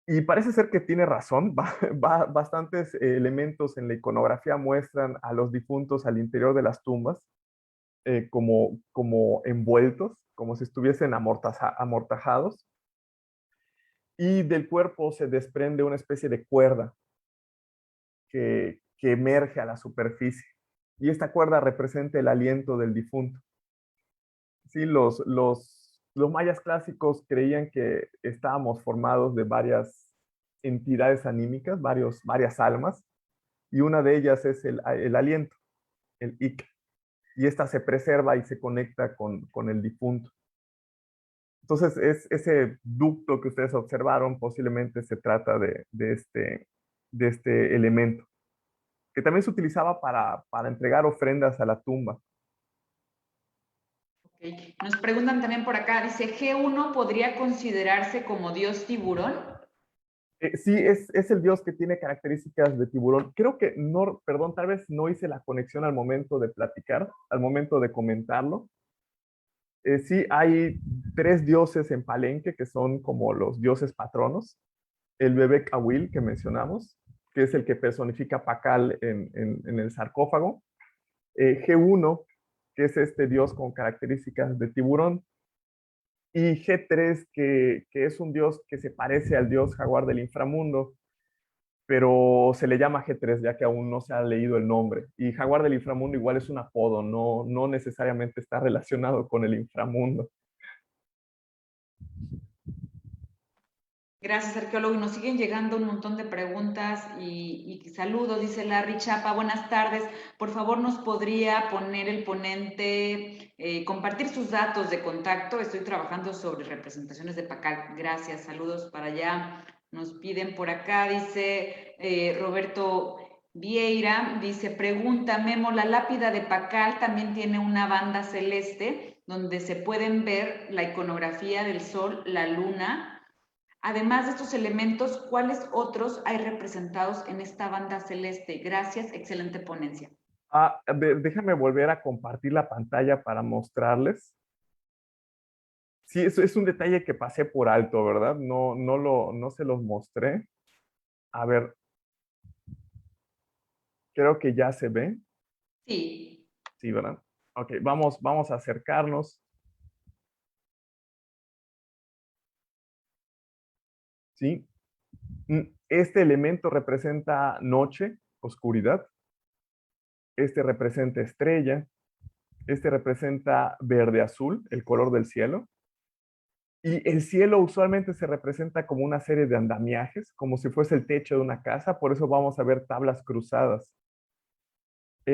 Y parece ser que tiene razón. Bastantes elementos en la iconografía muestran a los difuntos al interior de las tumbas como envueltos, como si estuviesen amortajados. Y del cuerpo se desprende una especie de cuerda que emerge a la superficie. Y esta cuerda representa el aliento del difunto. Sí, los mayas clásicos creían que estábamos formados de varias entidades anímicas, varias almas, y una de ellas es el aliento, el ik, y esta se preserva y se conecta con el difunto. Entonces, ese ducto que ustedes observaron posiblemente se trata de este elemento, que también se utilizaba para entregar ofrendas a la tumba. Okay. Nos preguntan también por acá, dice, ¿G1 podría considerarse como dios tiburón? Sí, es el dios que tiene características de tiburón. Creo que no, perdón, tal vez no hice la conexión al momento de platicar, al momento de comentarlo. Sí, hay tres dioses en Palenque que son como los dioses patronos. El bebé Cahuil que mencionamos, que es el que personifica Pacal en el sarcófago. G1, que es este dios con características de tiburón. Y G3, que es un dios que se parece al dios jaguar del inframundo, pero se le llama G3 ya que aún no se ha leído el nombre. Y jaguar del inframundo igual es un apodo, no necesariamente está relacionado con el inframundo. Gracias, arqueólogo. Y nos siguen llegando un montón de preguntas y saludos, dice Larry Chapa. Buenas tardes. Por favor, ¿nos podría poner el ponente, compartir sus datos de contacto? Estoy trabajando sobre representaciones de Pacal. Gracias, saludos para allá. Nos piden por acá, dice Roberto Vieira, dice, pregunta, Memo, la lápida de Pacal también tiene una banda celeste donde se pueden ver la iconografía del sol, la luna. Además de estos elementos, ¿cuáles otros hay representados en esta banda celeste? Gracias, excelente ponencia. Déjame volver a compartir la pantalla para mostrarles. Sí, eso es un detalle que pasé por alto, ¿verdad? No se los mostré. A ver, creo que ya se ve. Sí. Sí, ¿verdad? Ok, vamos a acercarnos. ¿Sí? Este elemento representa noche, oscuridad. Este representa estrella. Este representa verde-azul, el color del cielo. Y el cielo usualmente se representa como una serie de andamiajes, como si fuese el techo de una casa. Por eso vamos a ver tablas cruzadas.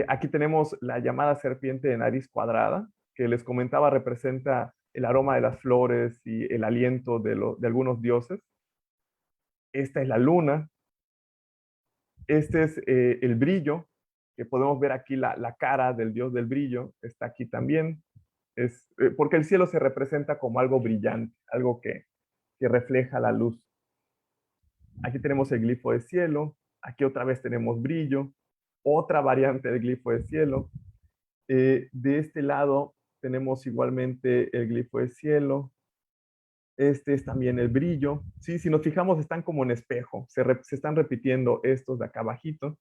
Aquí tenemos la llamada serpiente de nariz cuadrada, que les comentaba representa el aroma de las flores y el aliento de algunos dioses. Esta es la luna. Este es el brillo, que podemos ver aquí la cara del dios del brillo, está aquí también. Porque el cielo se representa como algo brillante, algo que refleja la luz. Aquí tenemos el glifo de cielo, aquí otra vez tenemos brillo, otra variante del glifo de cielo. De este lado tenemos igualmente el glifo de cielo. Este es también el brillo. Sí, si nos fijamos, están como en espejo. Se están repitiendo estos de acá abajito,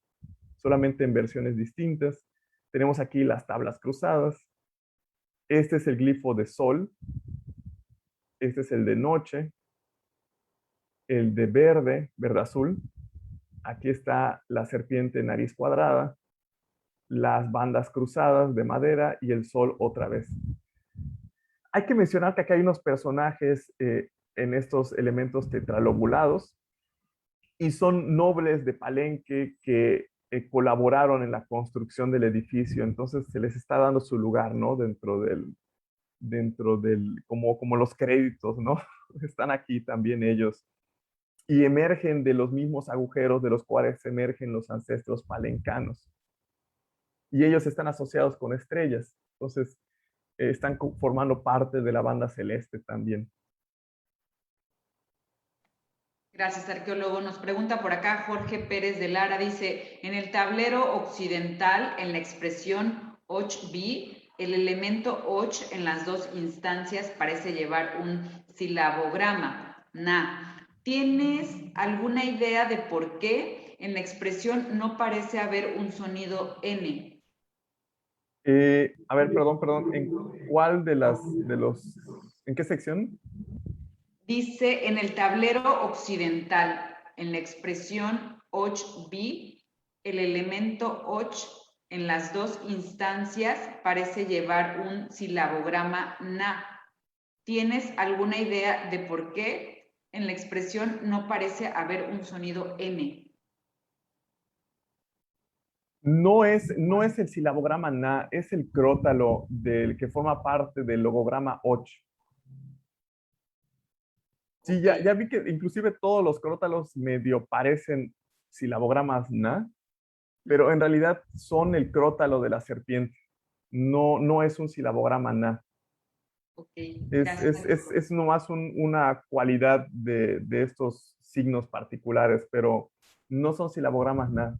solamente en versiones distintas. Tenemos aquí las tablas cruzadas. Este es el glifo de sol. Este es el de noche. El de verde, verde azul. Aquí está la serpiente nariz cuadrada, las bandas cruzadas de madera y el sol otra vez. Hay que mencionar que aquí hay unos personajes en estos elementos tetralobulados y son nobles de Palenque que colaboraron en la construcción del edificio, entonces se les está dando su lugar, ¿no? Como los créditos, ¿no? Están aquí también ellos y emergen de los mismos agujeros de los cuales emergen los ancestros palencanos. Y ellos están asociados con estrellas, entonces están formando parte de la banda celeste también. Gracias, arqueólogo. Nos pregunta por acá Jorge Pérez de Lara, dice, en el tablero occidental, en la expresión och-bi, el elemento och en las dos instancias parece llevar un silabograma, na. ¿Tienes alguna idea de por qué en la expresión no parece haber un sonido n? A ver, perdón, ¿en cuál en qué sección? Dice en el tablero occidental, en la expresión och-bi, el elemento och en las dos instancias parece llevar un silabograma na. ¿Tienes alguna idea de por qué en la expresión no parece haber un sonido n? No es el silabograma na, es el crótalo del que forma parte del logograma och. Sí, Okay. ya vi que inclusive todos los crótalos medio parecen silabogramas na, pero en realidad son el crótalo de la serpiente. No es un silabograma na. Okay. Es, Gracias. es, es, es nomás una cualidad de estos signos particulares, pero no son silabogramas na.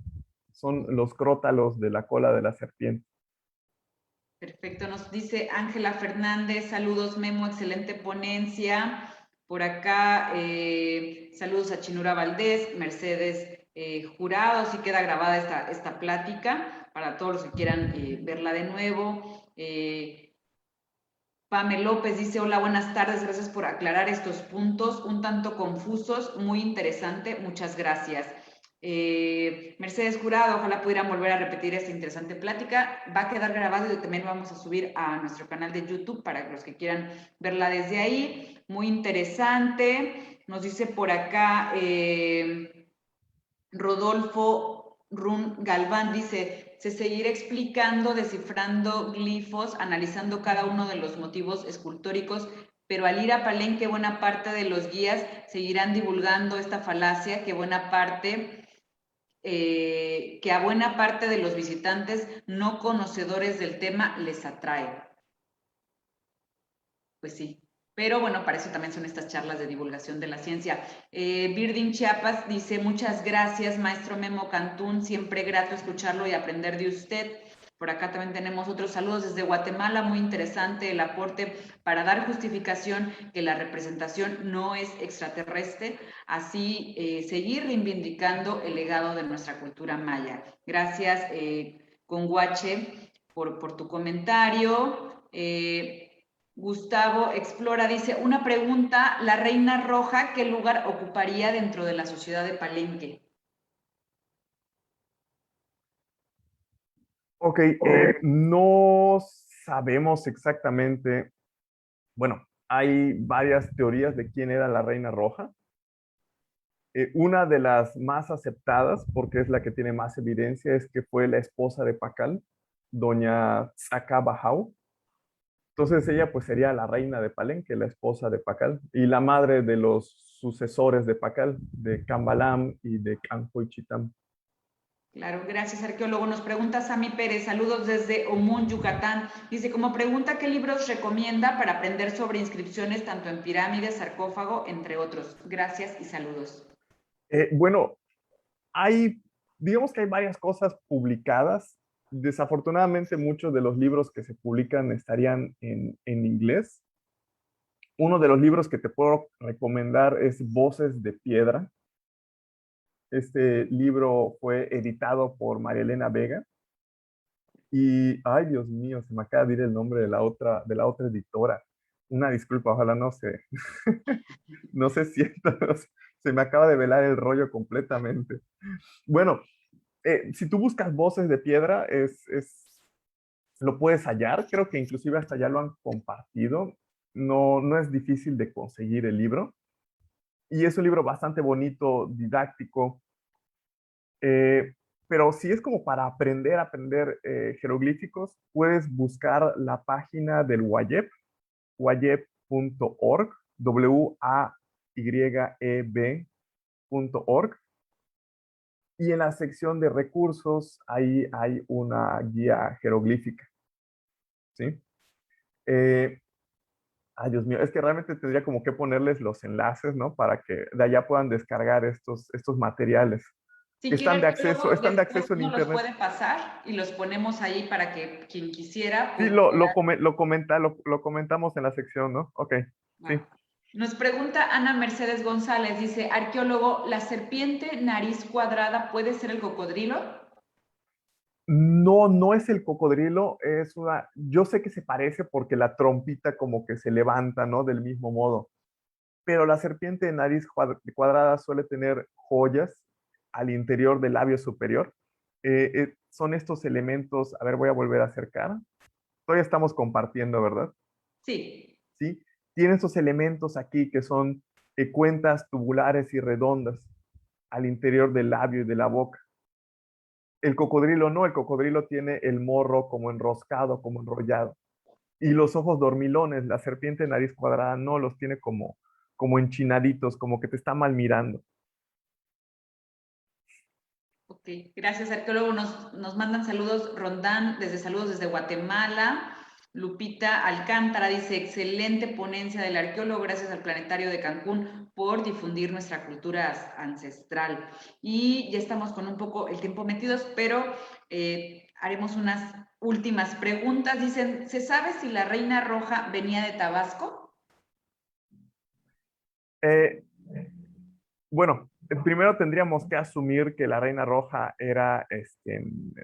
Son los crótalos de la cola de la serpiente. Perfecto, nos dice Ángela Fernández, saludos Memo, excelente ponencia. Por acá, saludos a Chinura Valdés, Mercedes Jurado, sí queda grabada esta plática para todos los que quieran verla de nuevo. Pame López dice, hola, buenas tardes, gracias por aclarar estos puntos, un tanto confusos, muy interesante, muchas gracias. Mercedes Jurado, ojalá pudieran volver a repetir esta interesante plática. Va a quedar grabado y también vamos a subir a nuestro canal de YouTube para los que quieran verla desde ahí. Muy interesante. Nos dice por acá Rodolfo Run Galván, dice, se seguirá explicando, descifrando glifos, analizando cada uno de los motivos escultóricos, pero al ir a Palenque buena parte de los guías seguirán divulgando esta falacia que a buena parte de los visitantes no conocedores del tema les atrae. Pues sí, pero bueno, para eso también son estas charlas de divulgación de la ciencia. Birding Chiapas dice, muchas gracias, maestro Memo Cantún, siempre grato escucharlo y aprender de usted. Por acá también tenemos otros saludos desde Guatemala, muy interesante el aporte para dar justificación que la representación no es extraterrestre, así seguir reivindicando el legado de nuestra cultura maya. Gracias, Conguache, por tu comentario. Gustavo Explora dice, una pregunta, la Reina Roja, ¿qué lugar ocuparía dentro de la sociedad de Palenque? Ok, no sabemos exactamente, bueno, hay varias teorías de quién era la Reina Roja. Una de las más aceptadas, porque es la que tiene más evidencia, es que fue la esposa de Pakal, doña Tzaka Bajau. Entonces ella pues sería la reina de Palenque, la esposa de Pakal, y la madre de los sucesores de Pakal, de Cambalam y de Canjoichitam. Claro, gracias, arqueólogo. Nos pregunta Sami Pérez, saludos desde Omún, Yucatán. Dice, como pregunta, ¿qué libros recomienda para aprender sobre inscripciones tanto en pirámides, sarcófago, entre otros? Gracias y saludos. Bueno, digamos que hay varias cosas publicadas. Desafortunadamente muchos de los libros que se publican estarían en inglés. Uno de los libros que te puedo recomendar es Voces de Piedra. Este libro fue editado por María Elena Vega. Y, ay, Dios mío, se me acaba de ir el nombre de la otra editora. Una disculpa, ojalá no se, no se sienta, se me acaba de velar el rollo completamente. Bueno, si tú buscas Voces de Piedra, lo puedes hallar, creo que inclusive hasta ya lo han compartido. No, no es difícil de conseguir el libro. Y es un libro bastante bonito, didáctico, eh, pero si es como para aprender jeroglíficos, puedes buscar la página del WAYEB, wayeb.org, wayeb.org, y en la sección de recursos, ahí hay una guía jeroglífica, ¿sí? Eh, Ay, Dios mío, es que realmente tendría como que ponerles los enlaces, ¿no? Para que de allá puedan descargar estos materiales, que Si quiere, arqueólogo, están de después acceso en nos los internet. puede pasar y los ponemos ahí para que quien quisiera Sí, pudiera. lo comentamos en la sección, ¿no? Ok, sí. Nos pregunta Ana Mercedes González, dice, arqueólogo, ¿la serpiente nariz cuadrada puede ser el cocodrilo? No, no es el cocodrilo, yo sé que se parece porque la trompita como que se levanta, ¿no? Del mismo modo, pero la serpiente de nariz cuadrada suele tener joyas al interior del labio superior. Son estos elementos, a ver, voy a volver a acercar. Todavía estamos compartiendo, ¿verdad? Sí. Sí. Tiene estos elementos aquí que son cuentas tubulares y redondas al interior del labio y de la boca. El cocodrilo no, el cocodrilo tiene el morro como enroscado, como enrollado. Y los ojos dormilones, la serpiente de nariz cuadrada no, los tiene como enchinaditos, como que te está mal mirando. Ok, gracias, arqueólogo. Nos mandan saludos, Rondán, saludos desde Guatemala. Lupita Alcántara dice, excelente ponencia del arqueólogo, gracias al Planetario de Cancún por difundir nuestra cultura ancestral. Y ya estamos con un poco el tiempo metidos, pero haremos unas últimas preguntas. Dicen, ¿se sabe si la Reina Roja venía de Tabasco? Eh, bueno, primero tendríamos que asumir que la Reina Roja era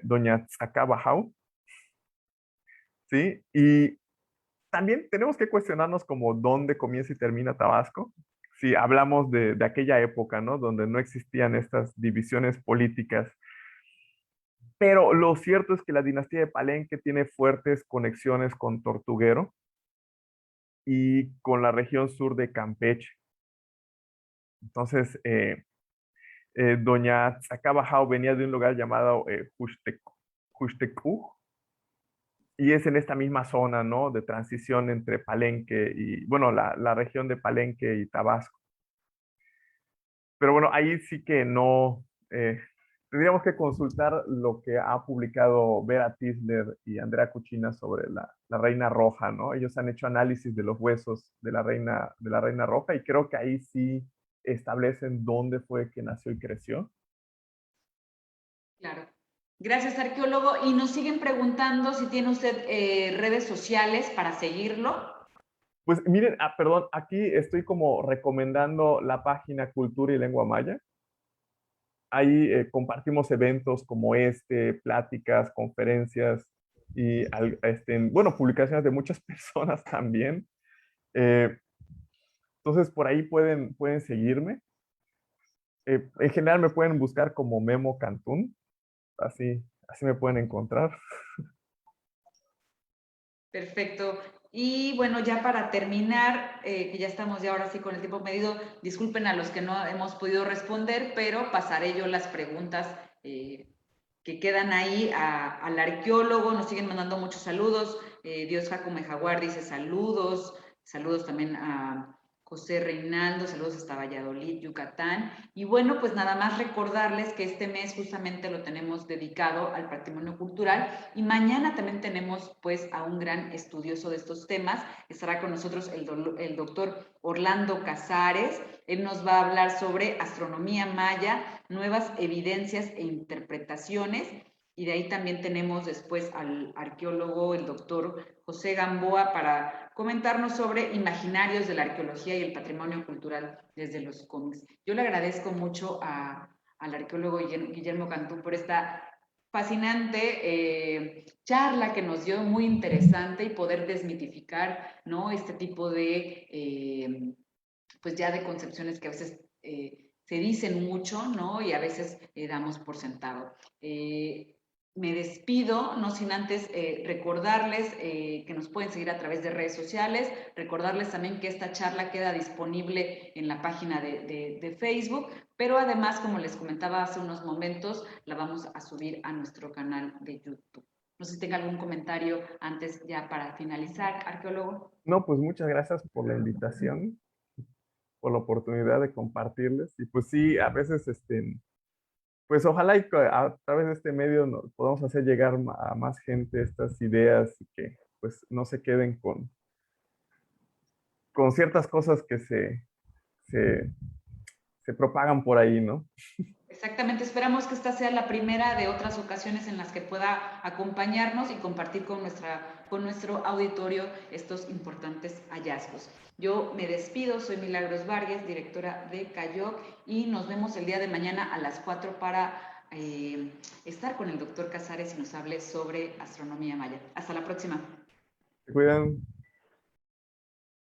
doña Tzacabajau, ¿sí? Y también tenemos que cuestionarnos como dónde comienza y termina Tabasco. Si hablamos de aquella época, ¿no? Donde no existían estas divisiones políticas. Pero lo cierto es que la dinastía de Palenque tiene fuertes conexiones con Tortuguero y con la región sur de Campeche. Entonces, doña Zacabajao venía de un lugar llamado Juxtecú, y es en esta misma zona, ¿no? De transición entre Palenque y, bueno, la región de Palenque y Tabasco. Pero bueno, ahí sí que no, tendríamos que consultar lo que ha publicado Vera Tisler y Andrea Cucina sobre la reina roja, ¿no? Ellos han hecho análisis de los huesos de la reina roja y creo que ahí sí establecen dónde fue que nació y creció. Claro. Gracias, arqueólogo. Y nos siguen preguntando si tiene usted redes sociales para seguirlo. Pues miren, perdón, aquí estoy como recomendando la página Cultura y Lengua Maya. Ahí compartimos eventos como pláticas, conferencias y, bueno, publicaciones de muchas personas también. Eh, entonces, por ahí pueden seguirme. En general me pueden buscar como Memo Cantún, así me pueden encontrar. Perfecto. Y bueno, ya para terminar, que ya estamos ya ahora sí con el tiempo medido, disculpen a los que no hemos podido responder, pero pasaré yo las preguntas que quedan ahí al arqueólogo. Nos siguen mandando muchos saludos. Dios Jacome Jaguar dice saludos. Saludos también a José Reinaldo, saludos hasta Valladolid, Yucatán. Y bueno, pues nada más recordarles que este mes justamente lo tenemos dedicado al patrimonio cultural y mañana también tenemos pues a un gran estudioso de estos temas. Estará con nosotros el doctor Orlando Casares. Él nos va a hablar sobre astronomía maya, nuevas evidencias e interpretaciones. Y de ahí también tenemos después al arqueólogo, el doctor José Gamboa, para comentarnos sobre imaginarios de la arqueología y el patrimonio cultural desde los cómics. Yo le agradezco mucho al arqueólogo Guillermo Cantú por esta fascinante charla que nos dio, muy interesante, y poder desmitificar, ¿no?, este tipo de, pues ya de concepciones que a veces se dicen mucho, ¿no? Y a veces damos por sentado. Me despido, no sin antes recordarles que nos pueden seguir a través de redes sociales, recordarles también que esta charla queda disponible en la página de Facebook, pero además, como les comentaba hace unos momentos, la vamos a subir a nuestro canal de YouTube. No sé si tenga algún comentario antes ya para finalizar, arqueólogo. No, pues muchas gracias por la invitación, por la oportunidad de compartirles. Y pues sí, a veces, pues ojalá y a través de este medio podamos hacer llegar a más gente estas ideas y que pues no se queden con ciertas cosas que se, se propagan por ahí, ¿no? Exactamente, esperamos que esta sea la primera de otras ocasiones en las que pueda acompañarnos y compartir con nuestro auditorio estos importantes hallazgos. Yo me despido, soy Milagros Vargas, directora de CAYOC, y nos vemos el día de mañana a las 4 para estar con el doctor Casares y nos hable sobre astronomía maya. Hasta la próxima. Se cuidan.